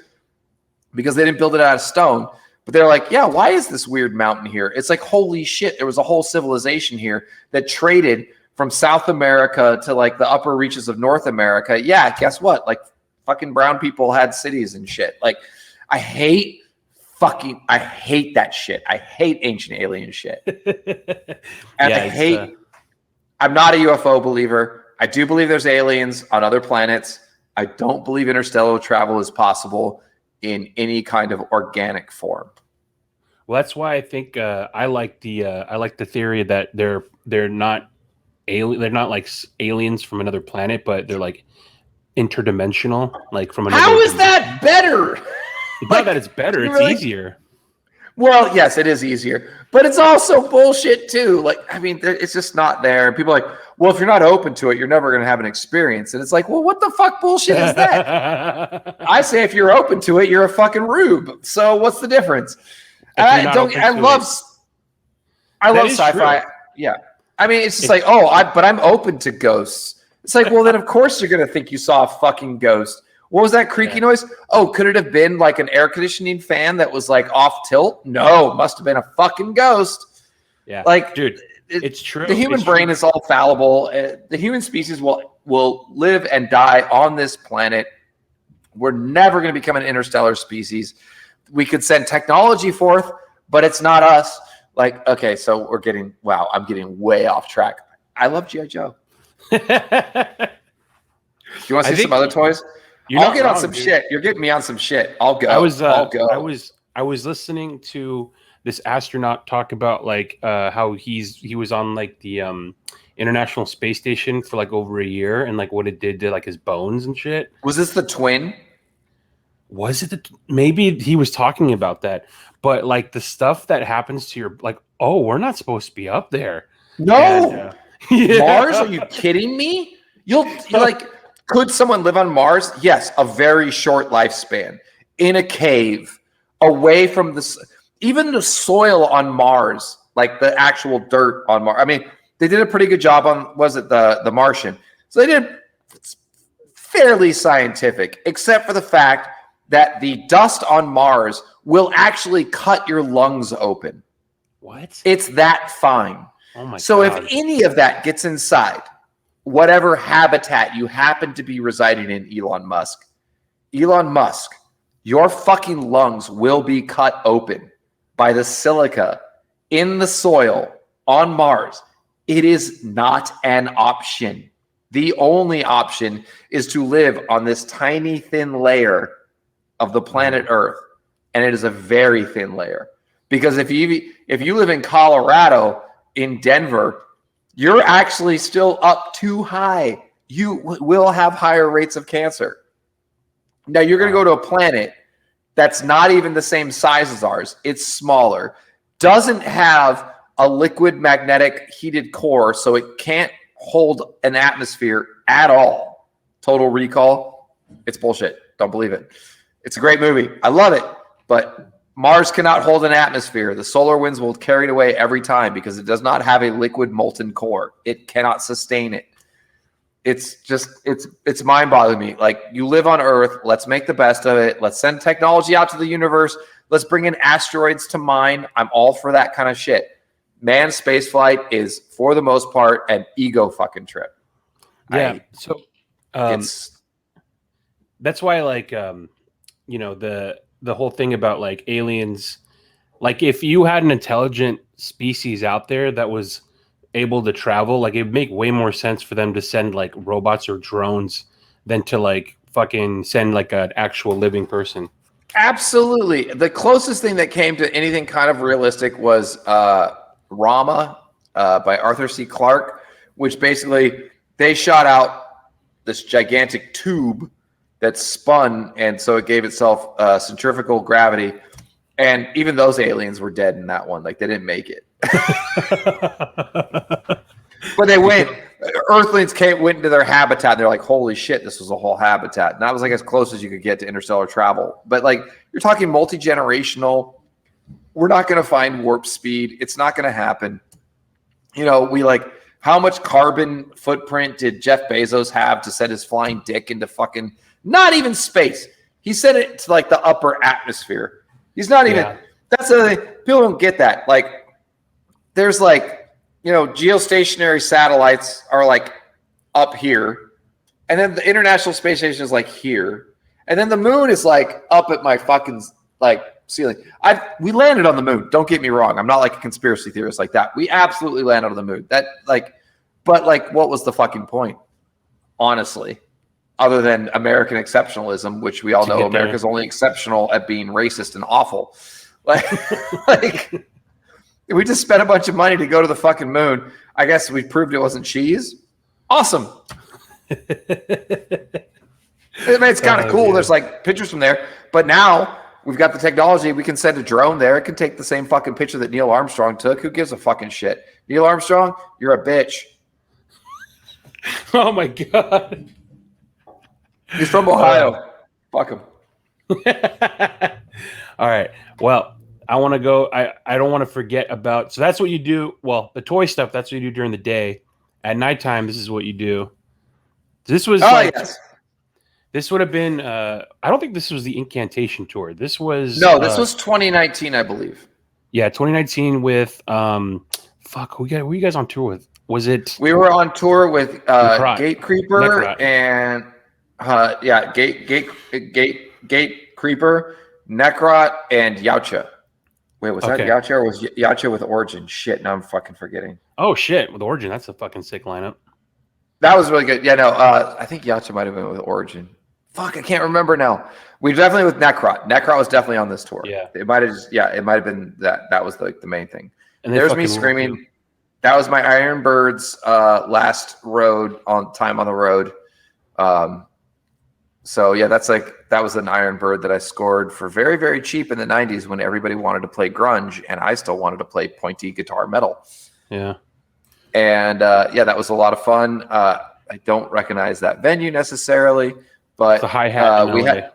because they didn't build it out of stone. But they're like, yeah, why is this weird mountain here? It's like, holy shit, there was a whole civilization here that traded from South America to like the upper reaches of North America. Yeah, guess what? Like fucking brown people had cities and shit. Like, I hate that shit. I hate ancient alien shit. And I'm not a UFO believer. I do believe there's aliens on other planets. I don't believe interstellar travel is possible in any kind of organic form. Well, that's why I think I like the theory that they're not alien. They're not like aliens from another planet, but they're like interdimensional, like from another. How is that better? It's not that it's better. It's easier. Well, yes, it is easier, but it's also bullshit too. Like, I mean, it's just not there. People are like, well, if you're not open to it, you're never going to have an experience. And it's like, well, what the fuck bullshit is that? I say if you're open to it, you're a fucking rube. So what's the difference? I love sci-fi. True. Yeah. I mean, it's just but I'm open to ghosts. It's like, well, then of course you're going to think you saw a fucking ghost. What was that creaky noise? Oh, could it have been like an air conditioning fan that was like off tilt? No, must have been a fucking ghost. Yeah. Like, dude, it's true. The human brain is all fallible. The human species will live and die on this planet. We're never going to become an interstellar species. We could send technology forth, but it's not us. Like, okay, so I'm getting way off track. I love G.I. Joe. Do you want to see some other toys? I'll get on some shit. You're getting me on some shit. I'll go. I'll go. I was listening to this astronaut talk about like how he was on like the International Space Station for like over a year and like what it did to like his bones and shit. Was this the twin? Was it maybe he was talking about that, but like the stuff that happens to your like, oh, we're not supposed to be up there. No, Mars? Are you kidding me? You're like, could someone live on Mars? Yes, a very short lifespan in a cave, away from even the soil on Mars, like the actual dirt on Mars. I mean, they did a pretty good job on the Martian. So they did fairly scientific, except for the fact that the dust on Mars will actually cut your lungs open. What? It's that fine. Oh my God. So if any of that gets inside whatever habitat you happen to be residing in, Elon Musk, your fucking lungs will be cut open by the silica in the soil on Mars. It is not an option. The only option is to live on this tiny, thin layer of the planet Earth. And it is a very thin layer. Because if you live in Colorado, in Denver, you're actually still up too high. You will have higher rates of cancer. Now, you're going to go to a planet that's not even the same size as ours. It's smaller. doesn't have a liquid magnetic heated core, so it can't hold an atmosphere at all. Total Recall. It's bullshit. Don't believe it. It's a great movie. I love it. But Mars cannot hold an atmosphere. The solar winds will carry it away every time because it does not have a liquid molten core. It cannot sustain it. It's just, it's mind-boggling to me. Like, you live on Earth. Let's make the best of it. Let's send technology out to the universe. Let's bring in asteroids to mine. I'm all for that kind of shit. Manned spaceflight is, for the most part, an ego fucking trip. Yeah. So that's why, like, you know, the whole thing about like aliens, like if you had an intelligent species out there that was able to travel, like it'd make way more sense for them to send like robots or drones than to like fucking send like an actual living person. Absolutely. The closest thing that came to anything kind of realistic was Rama by Arthur C. Clarke, which basically they shot out this gigantic tube that spun, and so it gave itself centrifugal gravity. And even those aliens were dead in that one. Like, they didn't make it. But they went. Earthlings went into their habitat. And they're like, holy shit, this was a whole habitat. And that was like as close as you could get to interstellar travel. But like, you're talking multi-generational. We're not going to find warp speed. It's not going to happen. You know, how much carbon footprint did Jeff Bezos have to send his flying dick into fucking, not even space? He sent it to like the upper atmosphere. He's not even, that's the thing. People don't get that. Like, there's like, you know, geostationary satellites are like up here. And then the International Space Station is like here. And then the moon is like up at my fucking like ceiling. We landed on the moon. Don't get me wrong. I'm not like a conspiracy theorist like that. We absolutely landed on the moon. That like, but like, what was the fucking point? Honestly, other than American exceptionalism, which we all know America's only exceptional at being racist and awful. Like, we just spent a bunch of money to go to the fucking moon. I guess we proved it wasn't cheese. Awesome. I mean, it's kind of cool. Yeah. There's like pictures from there, but now we've got the technology. We can send a drone there. It can take the same fucking picture that Neil Armstrong took. Who gives a fucking shit? Neil Armstrong, you're a bitch. Oh my God. He's from Ohio. Fuck him. All right. Well, I want to go. I don't want to forget about. So that's what you do. Well, the toy stuff, that's what you do during the day. At nighttime, this is what you do. This was this would have been. I don't think this was the Incantation tour. This was this was 2019, I believe. Yeah, 2019 with fuck. Who you guys on tour with? Was it? We were on tour with Gate Creeper and Gate Creeper, Necrot, and Yautja. Wait, was that Yautja or was Yautja with Origin? Shit, now I'm fucking forgetting. Oh shit, with Origin, that's a fucking sick lineup. That was really good. Yeah, no, I think Yautja might have been with Origin. Fuck, I can't remember now. We definitely with Necrot. Necrot was definitely on this tour. Yeah, it might have just it might have been that. That was like the main thing. And there's me screaming. That was my Iron Birds last time on the road. So yeah, that was an Iron Bird that I scored for very, very cheap in the 90s when everybody wanted to play grunge and I still wanted to play pointy guitar metal. Yeah. And that was a lot of fun. I don't recognize that venue necessarily, but the hi-hat we had.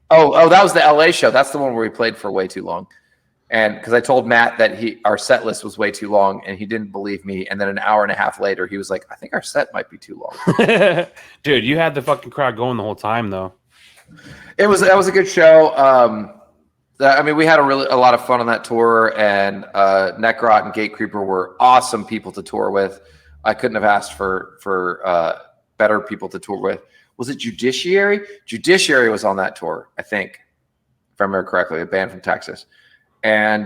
Oh, that was the LA show. That's the one where we played for way too long. And because I told Matt that our set list was way too long and he didn't believe me. And then an hour and a half later, he was like, I think our set might be too long. Dude, you had the fucking crowd going the whole time though. That was a good show. I mean, we had a lot of fun on that tour, and Necrot and Gate Creeper were awesome people to tour with. I couldn't have asked for better people to tour with. Was it Judiciary? Judiciary was on that tour, I think, if I remember correctly, a band from Texas. And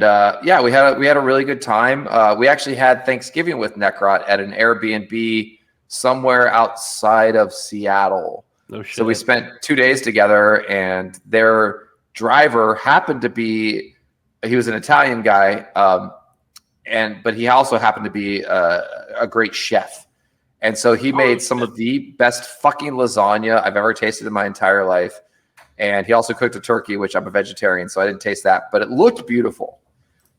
we had a really good time. We actually had Thanksgiving with Necrot at an Airbnb somewhere outside of Seattle. No shit. So we spent 2 days together, and their driver happened to be, he was an Italian guy, but he also happened to be a great chef. And so he made some of the best fucking lasagna I've ever tasted in my entire life. And he also cooked a turkey, which I'm a vegetarian, so I didn't taste that, but it looked beautiful.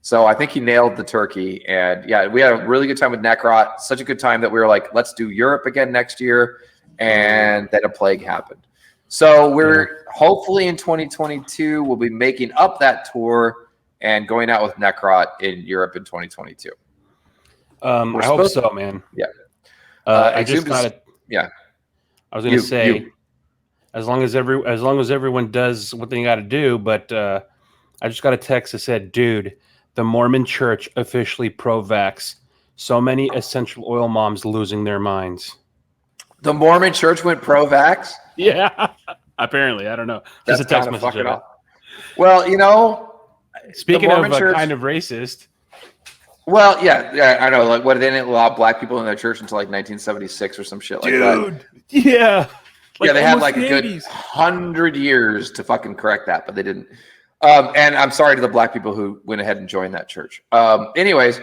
So I think he nailed the turkey. And yeah, we had a really good time with Necrot. Such a good time that we were like, let's do Europe again next year. And then a plague happened. So we're hopefully in 2022, we'll be making up that tour and going out with Necrot in Europe in 2022. I hope so, man. Yeah. I just got it. Yeah. I was going to say, as long as everyone does what they got to do, but I just got a text that said, dude, the Mormon Church officially pro-vax. So many essential oil moms losing their minds. The Mormon Church went pro-vax? Yeah, apparently. I don't know. Just a text message. Well, you know, speaking of kind of racist. Well, yeah, I know. Like, what, they didn't allow black people in their church until like 1976 or some shit like that. Dude, yeah. Like, yeah, they had like a good 100 years to fucking correct that, but they didn't. And I'm sorry to the black people who went ahead and joined that church. Anyways,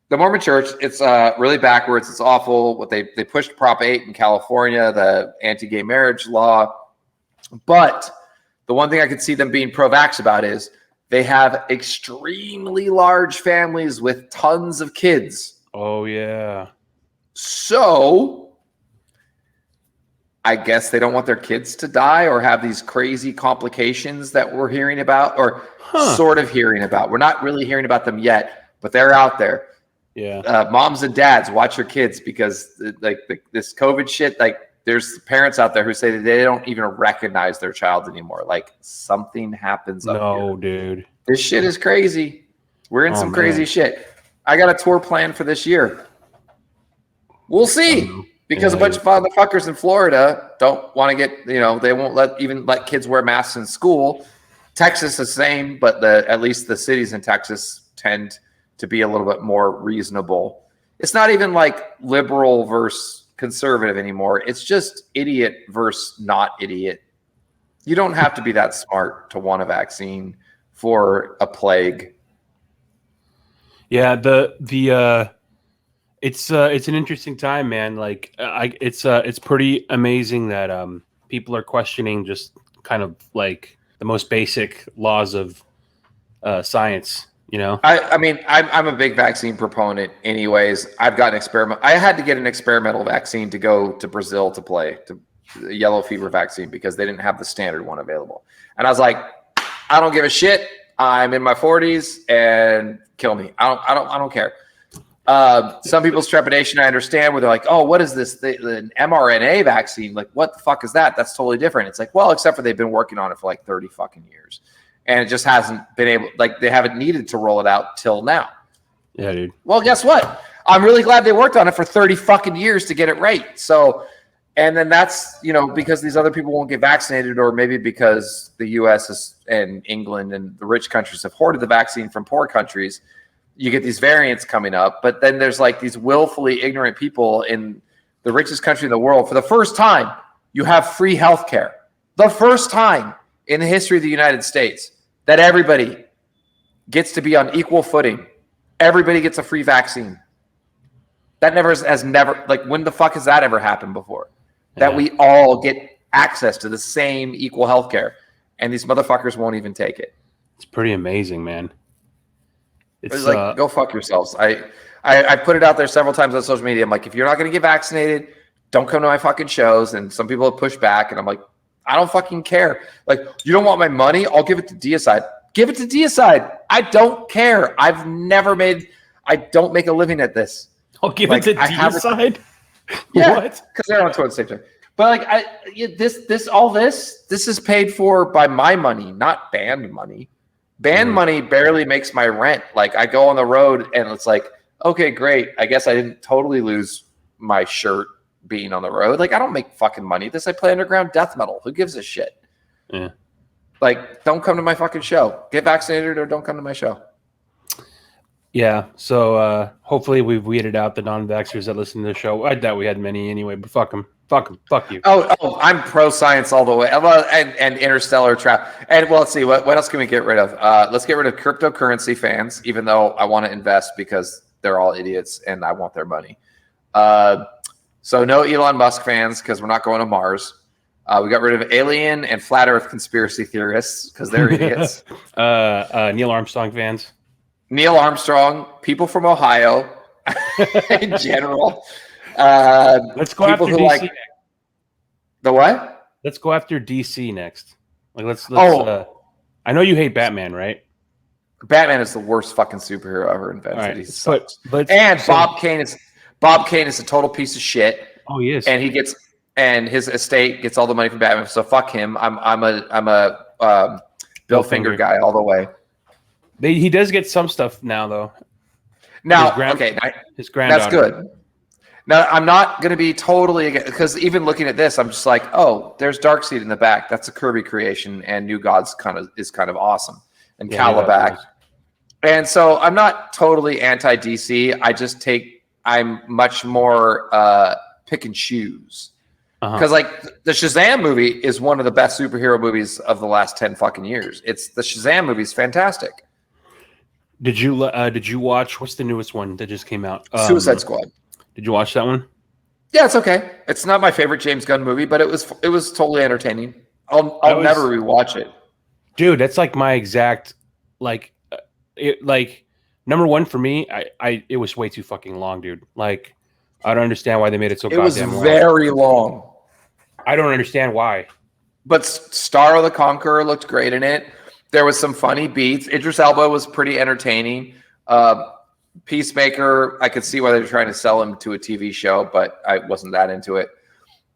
the Mormon Church, it's really backwards. It's awful. What they pushed Prop 8 in California, the anti-gay marriage law. But the one thing I could see them being pro-vax about is they have extremely large families with tons of kids. Oh, yeah. So I guess they don't want their kids to die or have these crazy complications that we're hearing about, or sort of hearing about. We're not really hearing about them yet, but they're out there. Yeah. Moms and dads, watch your kids, because this COVID shit, like, there's parents out there who say that they don't even recognize their child anymore. Like, something happens up here. Dude. This shit is crazy. We're in some crazy shit. I got a tour planned for this year. We'll see. Because a bunch of motherfuckers in Florida don't want to get, they won't let kids wear masks in school. Texas is the same, but at least the cities in Texas tend to be a little bit more reasonable. It's not even like liberal versus conservative anymore. It's just idiot versus not idiot. You don't have to be that smart to want a vaccine for a plague. Yeah, it's an interesting time, man. Like, it's pretty amazing that people are questioning just kind of like the most basic laws of science. I mean, I'm a big vaccine proponent. Anyways, I've got I had to get an experimental vaccine to go to Brazil to play the yellow fever vaccine because they didn't have the standard one available. And I was like, I don't give a shit. I'm in my 40s and kill me. I don't care. Some people's trepidation, I understand, where they're like, oh, what is this? The mRNA vaccine? Like, what the fuck is that? That's totally different. It's like, well, except for they've been working on it for like 30 fucking years. And it just hasn't been able, like, they haven't needed to roll it out till now. Yeah, dude. Well, guess what? I'm really glad they worked on it for 30 fucking years to get it right. So, and then that's, because these other people won't get vaccinated, or maybe because the U.S. and England and the rich countries have hoarded the vaccine from poor countries, you get these variants coming up. But then there's like these willfully ignorant people in the richest country in the world. For the first time, you have free healthcare. The first time in the history of the United States that everybody gets to be on equal footing. Everybody gets a free vaccine. That has never, like, when the fuck has that ever happened before? That we all get access to the same equal healthcare, and these motherfuckers won't even take it. It's pretty amazing, man. It's like, go fuck yourselves. I put it out there several times on social media. I'm like, if you're not going to get vaccinated, don't come to my fucking shows. And some people have pushed back, and I'm like, I don't fucking care. Like, you don't want my money? I'll give it to Deicide. Give it to Deicide. I don't care. I don't make a living at this. I'll give it to Deicide? Yeah, because they're on tour at the same time. But like, this is paid for by my money, not band money. Band money barely makes my rent. Like, I go on the road and it's like, okay, great. I guess I didn't totally lose my shirt being on the road. Like, I don't make fucking money. I play underground death metal. Who gives a shit? Yeah. Like, don't come to my fucking show. Get vaccinated or don't come to my show. Yeah. So hopefully we've weeded out the non-vaxxers that listen to the show. I doubt we had many anyway, but fuck them. Fuck them. Fuck you. Oh, I'm pro-science all the way. And interstellar trap. And well, let's see. What else can we get rid of? Let's get rid of cryptocurrency fans, even though I want to invest because they're all idiots and I want their money. So no Elon Musk fans because we're not going to Mars. We got rid of alien and flat Earth conspiracy theorists because they're idiots. Neil Armstrong fans. Neil Armstrong, people from Ohio in general. Let's go People after who DC like next. the what? Let's go after DC next. Like let's Oh, I know you hate Batman, right? Batman is the worst fucking superhero ever invented. All right, He sucks. but And Bob Kane is a total piece of shit. oh, he is. And his estate gets all the money from Batman. So fuck him. I'm a Bill Finger guy all the way. He does get some stuff now though. Now, his granddaughter. That's good. Now, I'm not going to be totally against, because even looking at this, I'm just like, oh, there's Darkseid in the back. That's a Kirby creation, and New Gods is kind of awesome, and Calabac. And so I'm not totally anti DC. I'm much more pick and choose, because like the Shazam movie is one of the best superhero movies of the last 10 fucking years. The Shazam movie is fantastic. Did you watch, what's the newest one that just came out? Suicide Squad. Did you watch that one? Yeah, it's okay. It's not my favorite James Gunn movie, but it was totally entertaining. I'll never rewatch it. Dude, that's like my exact number one for me. It was way too fucking long, dude. Like, I don't understand why they made it so goddamn long. It was very long. I don't understand why. But Star of the Conqueror looked great in it. There was some funny beats. Idris Elba was pretty entertaining. Peacemaker, I could see why they're trying to sell him to a TV show, but I wasn't that into it.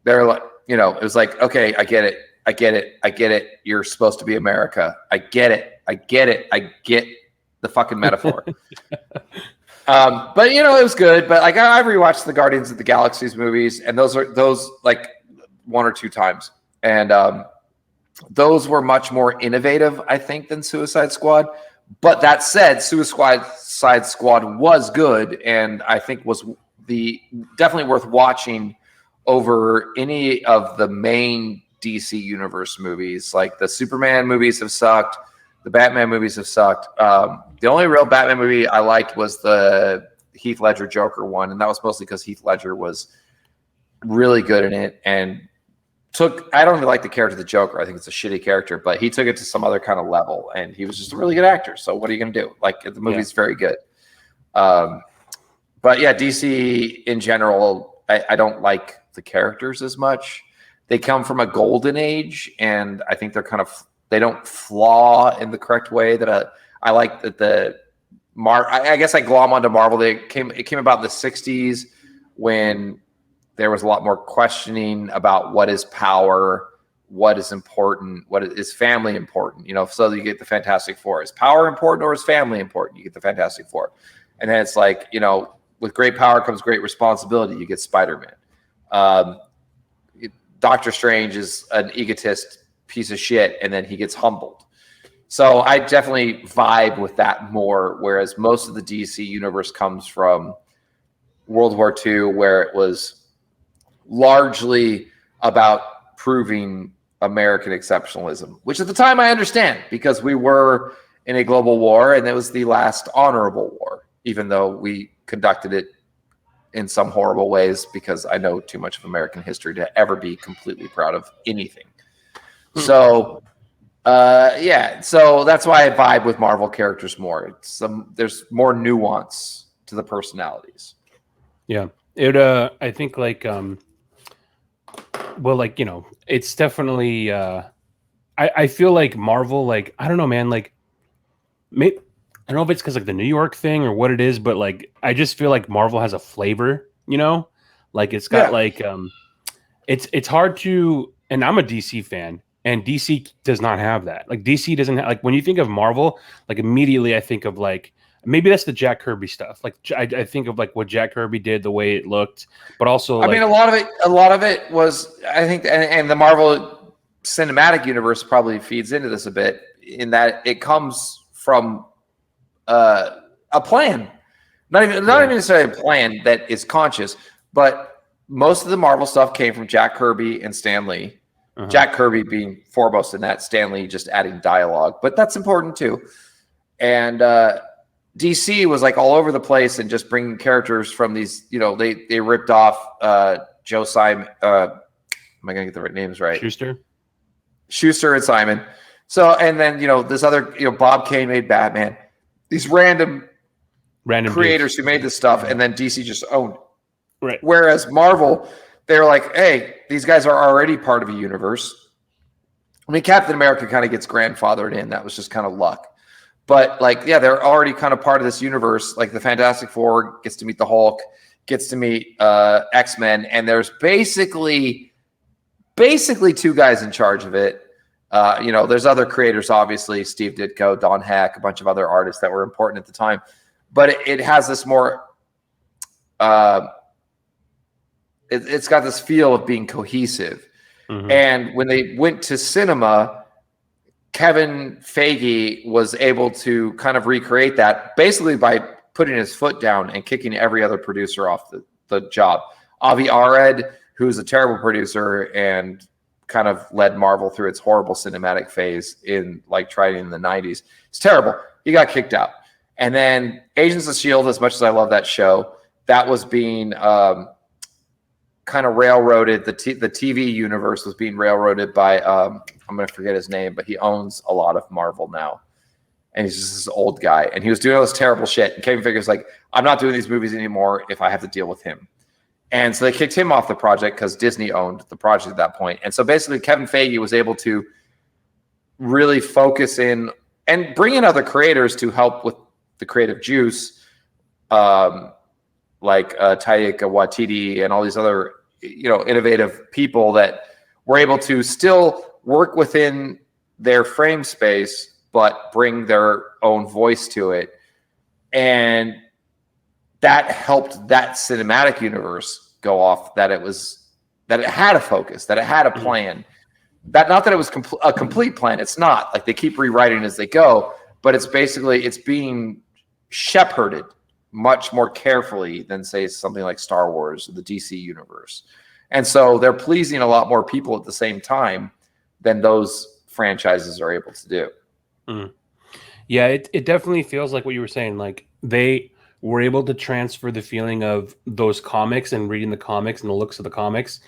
They're like, it was like, okay, I get it. You're supposed to be America. I get it. I get the fucking metaphor. But it was good. But like, I rewatched the Guardians of the Galaxy's movies, and those like one or two times, and those were much more innovative, I think, than Suicide Squad. But that said, Suicide Squad was good, and I think was definitely worth watching over any of the main DC Universe movies. Like the Superman movies have sucked, the Batman movies have sucked. The only real Batman movie I liked was the Heath Ledger Joker one, and that was mostly because Heath Ledger was really good in it and I don't even like the character of the Joker. I think it's a shitty character, but he took it to some other kind of level, and he was just a really good actor. So what are you going to do? Like, the movie's very good. But yeah, DC in general, I don't like the characters as much. They come from a golden age, and I think they don't flaw in the correct way that I like that I guess I glom onto Marvel. It came about in the 60s when there was a lot more questioning about what is power, what is important, what is family important. So you get the Fantastic Four. Is power important or is family important? You get the Fantastic Four. And then it's like, with great power comes great responsibility. You get Spider-Man. Doctor Strange is an egotist piece of shit, and then he gets humbled. So I definitely vibe with that more, whereas most of the DC universe comes from World War II, where it was largely about proving American exceptionalism, which at the time I understand, because we were in a global war and it was the last honorable war, even though we conducted it in some horrible ways, because I know too much of American history to ever be completely proud of anything. So, so that's why I vibe with Marvel characters more. There's more nuance to the personalities. Yeah. I think like, it's definitely, I feel like Marvel, like, I don't know, man, like, maybe, I don't know if it's because like the New York thing or what it is, but like, I just feel like Marvel has a flavor, like it's got like, it's hard to, and I'm a DC fan, and DC does not have that. Like DC doesn't have, like, when you think of Marvel, like immediately I think of like, maybe that's the Jack Kirby stuff. Like I think of like what Jack Kirby did, the way it looked, but also I mean, a lot of it was, I think, and the Marvel cinematic universe probably feeds into this a bit, in that it comes from a plan, not even necessarily a plan that is conscious, but most of the Marvel stuff came from Jack Kirby and Stan Lee. Jack Kirby being foremost in that, Stan Lee just adding dialogue, but that's important too. And DC was like all over the place and just bringing characters from these, they ripped off Joe Simon. Am I going to get the right names right? Schuster and Simon. So, and then, this other, Bob Kane made Batman. these random creators dudes. who made this stuff, and then DC just owned. Right. Whereas Marvel, they're like, hey, these guys are already part of a universe. I mean, Captain America kind of gets grandfathered in. That was just kind of luck. But like, yeah, they're already kind of part of this universe. Like the Fantastic Four gets to meet the Hulk, gets to meet X-Men, and there's basically two guys in charge of it. There's other creators, obviously, Steve Ditko, Don Heck, a bunch of other artists that were important at the time. But it has this more, it's got this feel of being cohesive. Mm-hmm. And when they went to cinema, Kevin Feige was able to kind of recreate that basically by putting his foot down and kicking every other producer off the job. Avi Arad, who's a terrible producer and kind of led Marvel through its horrible cinematic phase in tried in the 90s. It's terrible. He got kicked out. And then Agents of S.H.I.E.L.D., as much as I love that show, that was being kind of railroaded. The TV universe was being railroaded by, I'm going to forget his name, but he owns a lot of Marvel now. And he's just this old guy. And he was doing all this terrible shit. And Kevin Feige's like, I'm not doing these movies anymore if I have to deal with him. And so they kicked him off the project because Disney owned the project at that point. And so basically Kevin Feige was able to really focus in and bring in other creators to help with the creative juice, like Taika Waititi and all these other, innovative people that were able to still work within their frame space, but bring their own voice to it. And that helped that cinematic universe go off, that it had a focus, that it had a plan. That not that it was a complete plan. It's not. Like they keep rewriting as they go, but it's being shepherded much more carefully than say something like Star Wars or the DC universe. And so they're pleasing a lot more people at the same time than those franchises are able to do. Mm. Yeah, it definitely feels like what you were saying. Like they were able to transfer the feeling of those comics and reading the comics and the looks of the comics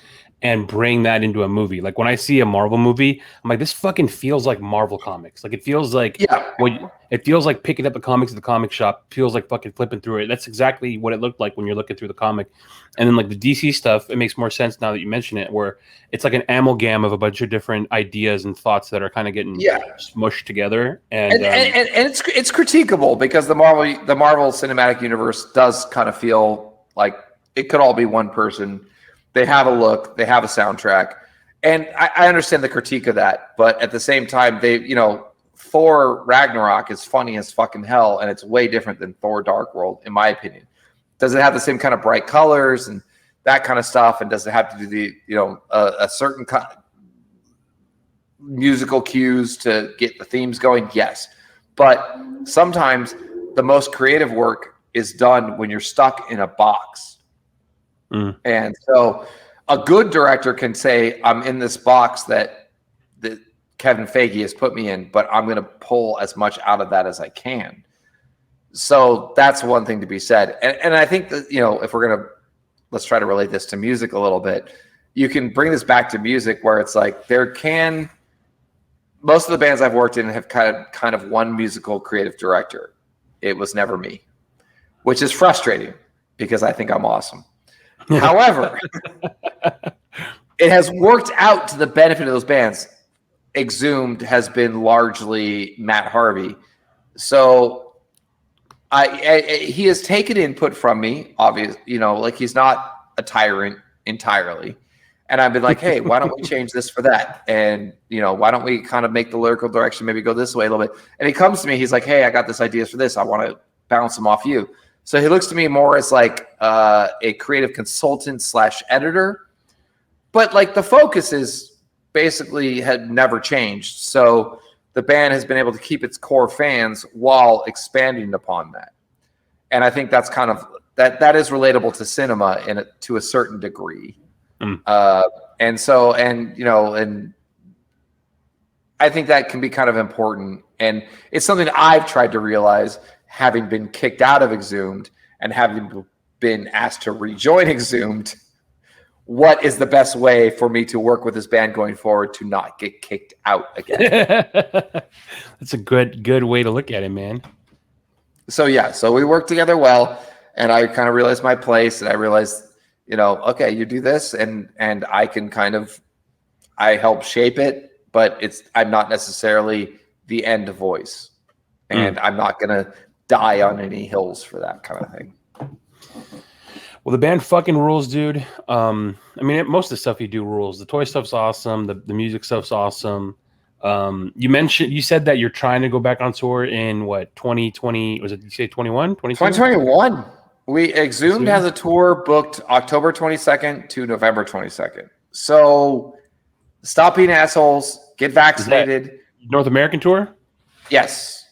and bring that into a movie. Like when I see a Marvel movie, I'm like, this fucking feels like Marvel comics. Like it feels like, it feels like picking up the comics at the comic shop. Feels like fucking flipping through it. That's exactly what it looked like when you're looking through the comic. And then like the DC stuff, it makes more sense now that you mention it, where it's like an amalgam of a bunch of different ideas and thoughts that are kind of getting smushed together. And it's critiquable because the Marvel Cinematic Universe does kind of feel like it could all be one person. They have a look, they have a soundtrack, and I understand the critique of that. But at the same time, Thor Ragnarok is funny as fucking hell, and it's way different than Thor Dark World, in my opinion. Does it have the same kind of bright colors and that kind of stuff? And does it have to do a certain musical cues to get the themes going? Yes. But sometimes the most creative work is done when you're stuck in a box. Mm. And so a good director can say, I'm in this box that Kevin Feige has put me in, but I'm going to pull as much out of that as I can. So that's one thing to be said. And I think that, if let's try to relate this to music a little bit. You can bring this back to music where it's like most of the bands I've worked in have kind of one musical creative director. It was never me, which is frustrating because I think I'm awesome. However, it has worked out to the benefit of those bands. Exhumed has been largely Matt Harvey. So he has taken input from me, obviously, like he's not a tyrant entirely. And I've been like, hey, why don't we change this for that? And, why don't we kind of make the lyrical direction maybe go this way a little bit? And he comes to me, he's like, hey, I got this ideas for this. I want to bounce them off you. So he looks to me more as like a creative consultant / editor. But like the focus is basically had never changed. So the band has been able to keep its core fans while expanding upon that. And I think that's kind of that is relatable to cinema to a certain degree. And I think that can be kind of important. And it's something I've tried to realize, having been kicked out of Exhumed and having been asked to rejoin Exhumed. What is the best way for me to work with this band going forward to not get kicked out again? That's a good way to look at it, man. so we worked together well, and I kind of realized my place, and I realized, okay, you do this, and I can I help shape it, but I'm not necessarily the end voice, and I'm not gonna die on any hills for that kind of thing. Well, the band fucking rules, dude. Most of the stuff you do rules. The toy stuff's awesome. The music stuff's awesome. You said that you're trying to go back on tour in what, 2020? Was it, you say 21? 2021. Exhumed has a tour booked October 22nd to November 22nd. So stop being assholes. Get vaccinated. North American tour? Yes.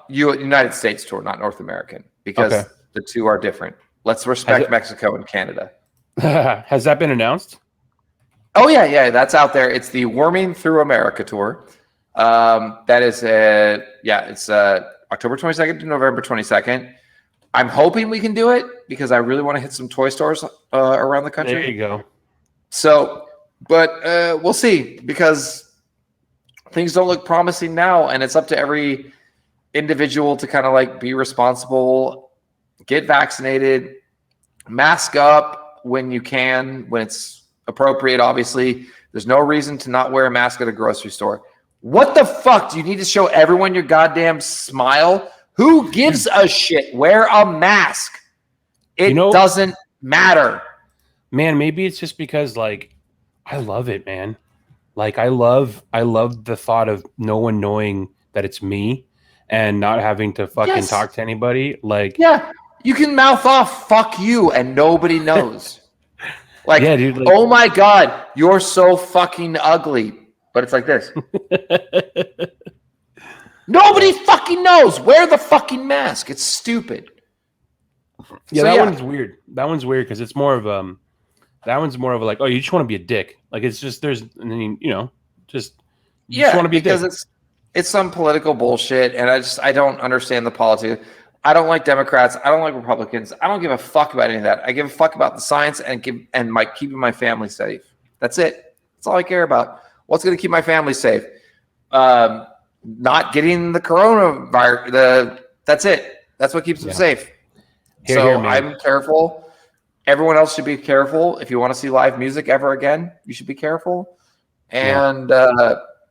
United States tour, not North American, because the two are different. Let's respect Mexico and Canada. Has that been announced? Oh, yeah. That's out there. It's the Worming Through America tour. That is, it's October 22nd to November 22nd. I'm hoping we can do it because I really want to hit some toy stores around the country. There you go. So, but we'll see, because things don't look promising now, and it's up to every individual to kind of be responsible, get vaccinated, mask up when you can, when it's appropriate. Obviously, there's no reason to not wear a mask at a grocery store. What the fuck? Do you need to show everyone your goddamn smile? Who gives a shit? Wear a mask. It doesn't matter. Man, maybe it's just because I love it, man. I love the thought of no one knowing that it's me and not having to fucking talk to anybody. You can mouth off "fuck you" and nobody knows. Dude, oh my God, you're so fucking ugly. But it's like this. Nobody fucking knows. Wear the fucking mask. It's stupid. Yeah, that one's weird. That one's weird because it's more of that one's more of oh, you just want to be a dick. It's just you just want to be a dick. Because it's some political bullshit, and I don't understand the politics. I don't like Democrats. I don't like Republicans. I don't give a fuck about any of that. I give a fuck about the science and keeping my family safe. That's it. That's all I care about. What's going to keep my family safe? Not getting the coronavirus. That's it. That's what keeps them safe. I'm careful. Everyone else should be careful. If you want to see live music ever again, you should be careful. And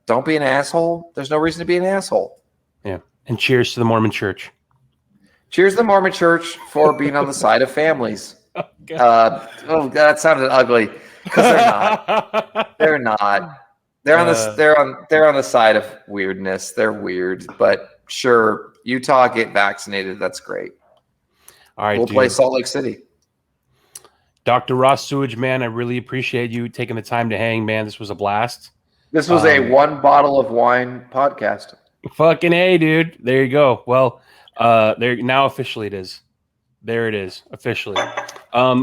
don't be an asshole. There's no reason to be an asshole. Yeah. And cheers to the Mormon Church. Cheers to the Mormon Church for being on the side of families. That sounded ugly. Because they're not. They're not. They're on the side of weirdness. They're weird, but sure, Utah, get vaccinated. That's great. All right, we'll play Salt Lake City. Dr. Ross Sewage, man, I really appreciate you taking the time to hang, man. This was a blast. This was a one bottle of wine podcast. Fucking A, dude. There you go. Well, there now officially it is. There it is, officially.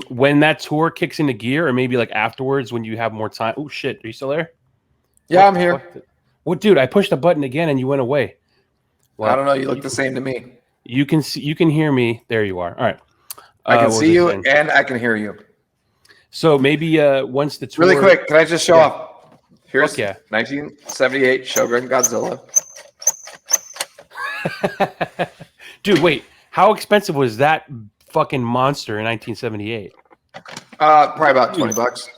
When that tour kicks into gear, or maybe afterwards when you have more time. Oh shit, are you still there? Yeah, I'm here. What, dude? I pushed the button again and you went away. Well, I don't know. You look the same to me. You can see. You can hear me. There you are. All right. I can see you and I can hear you. So maybe once the tour. Really quick, can I just show off? Here's 1978 Shogun Godzilla. Dude, wait. How expensive was that fucking monster in 1978? Probably about $20.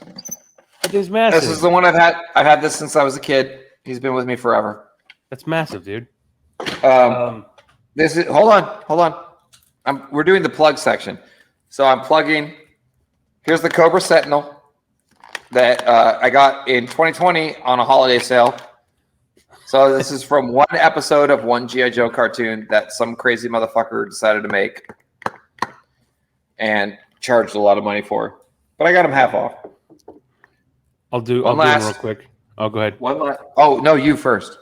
It is massive. This is the one I've had. I've had this since I was a kid. He's been with me forever. That's massive, dude. This is hold on. We're doing the plug section. So I'm plugging. Here's the Cobra Sentinel that I got in 2020 on a holiday sale. So this is from one episode of one G.I. Joe cartoon that some crazy motherfucker decided to make and charged a lot of money for. But I got him half off. I'll do them real quick. Oh, go ahead. One last. Oh, no, you first.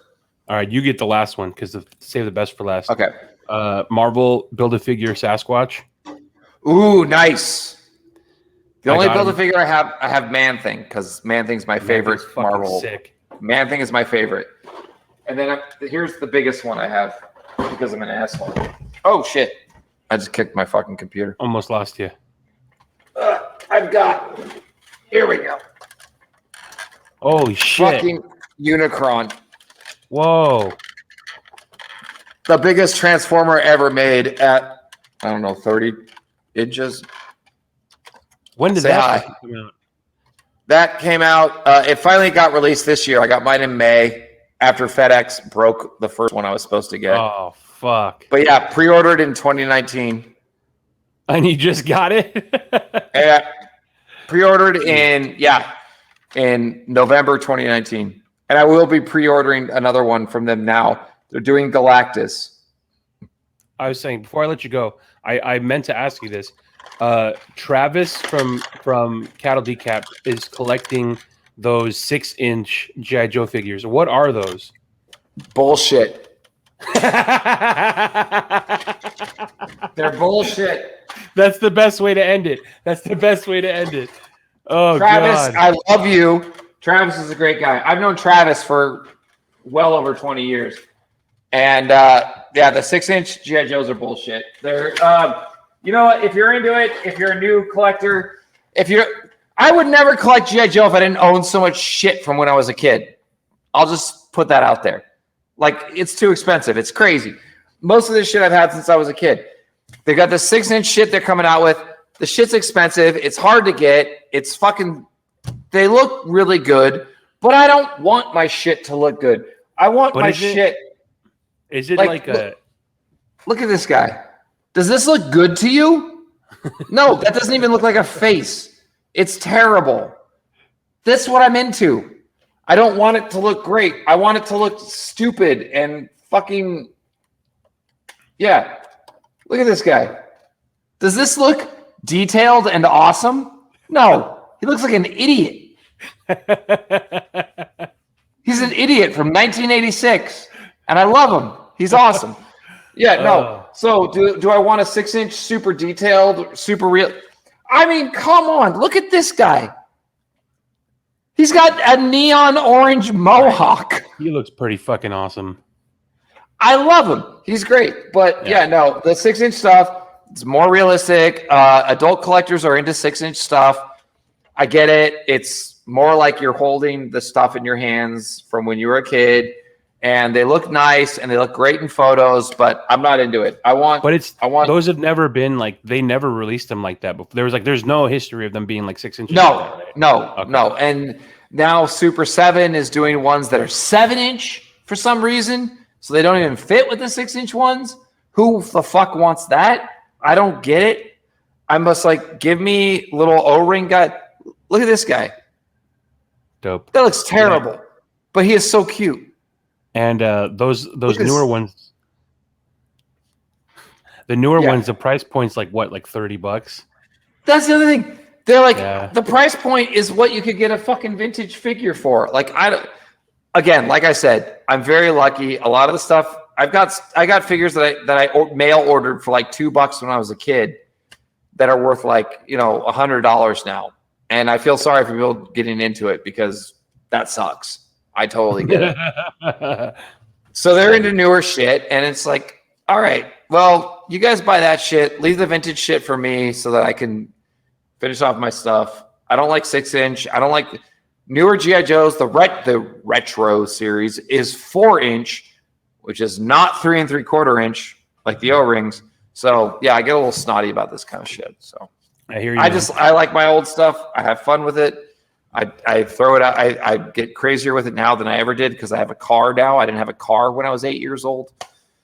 All right, you get the last one because save the best for last. Okay. Marvel Build-A-Figure Sasquatch. Ooh, nice. The only Build-A-Figure I have Man-Thing, because Man-Thing's my favorite Marvel. Sick. Man-Thing is my favorite. And then here's the biggest one I have because I'm an asshole. Oh, shit. I just kicked my fucking computer. Almost lost you. I've got... Here we go. Holy shit. Fucking Unicron. Whoa. the biggest transformer ever made at, I don't know, 30 inches. When did Say that hi. come out? That came out. It finally got released this year. I got mine in May after FedEx broke the first one I was supposed to get. Oh, fuck. But yeah, pre-ordered in 2019. And you just got it? Yeah, pre-ordered in November 2019. And I will be pre-ordering another one from them now. They're doing Galactus. I was saying, before I let you go, I meant to ask you this. Travis from Cattle Decap is collecting those 6-inch G.I. Joe figures. What are those? Bullshit. They're bullshit. That's the best way to end it. Oh, Travis, God. I love you. Travis is a great guy. I've known Travis for well over 20 years. And the 6-inch G.I. Joes are bullshit. They're you know what? If you're into it, if you're a new collector, I would never collect G.I. Joe if I didn't own so much shit from when I was a kid. I'll just put that out there. Like, it's too expensive. It's crazy. Most of this shit I've had since I was a kid. They got the 6-inch shit they're coming out with. The shit's expensive. It's hard to get. It's fucking, they look really good, but I don't want my shit to look good. I want my shit. Is it like a... Look at this guy. Does this look good to you? No, that doesn't even look like a face. It's terrible. That's what I'm into. I don't want it to look great. I want it to look stupid and fucking... Yeah. Look at this guy. Does this look detailed and awesome? No. He looks like an idiot. He's an idiot from 1986. And I love him. He's awesome. Yeah, no. So do I want a 6-inch super detailed, super real? I mean, come on. Look at this guy. He's got a neon orange mohawk. He looks pretty fucking awesome. I love him. He's great. But yeah, no, the 6-inch stuff, it's more realistic. Adult collectors are into 6-inch stuff. I get it. It's more like you're holding the stuff in your hands from when you were a kid. And they look nice and they look great in photos, but I'm not into it. Those have never been like, they never released them like that before. There's no history of them being like 6 inches. No. And now Super 7 is doing ones that are 7-inch for some reason. So they don't even fit with the 6-inch ones. Who the fuck wants that? I don't get it. I must give me little O-ring guy. Look at this guy. Dope. That looks terrible, but he is so cute. And those newer ones, the price point's like what, like $30? That's the other thing. They're like, the price point is what you could get a fucking vintage figure for. Like, again, like I said, I'm very lucky. A lot of the stuff I got figures that I mail ordered for like $2 when I was a kid that are worth like, $100 now. And I feel sorry for people getting into it because that sucks. I totally get it. So they're into newer shit, and it's like, all right, well, you guys buy that shit. Leave the vintage shit for me so that I can finish off my stuff. I don't like 6-inch. I don't like newer G.I. Joes. The retro series is 4-inch, which is not 3 3/4 inch like the O-rings. So yeah, I get a little snotty about this kind of shit. So I hear you. I like my old stuff. I have fun with it. I throw it out. I get crazier with it now than I ever did because I have a car now. I didn't have a car when I was 8 years old.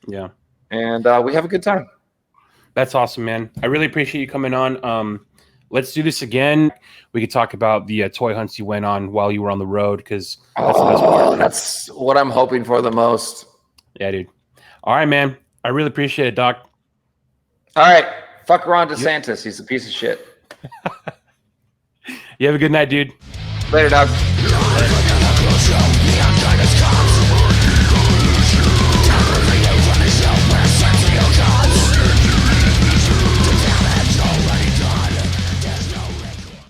Yeah. And we have a good time. That's awesome, man. I really appreciate you coming on. Let's do this again. We could talk about the toy hunts you went on while you were on the road because that's the best part. That's what I'm hoping for the most. Yeah, dude. All right, man. I really appreciate it, Doc. All right. Fuck Ron DeSantis. He's a piece of shit. You have a good night, dude. Later, Doc.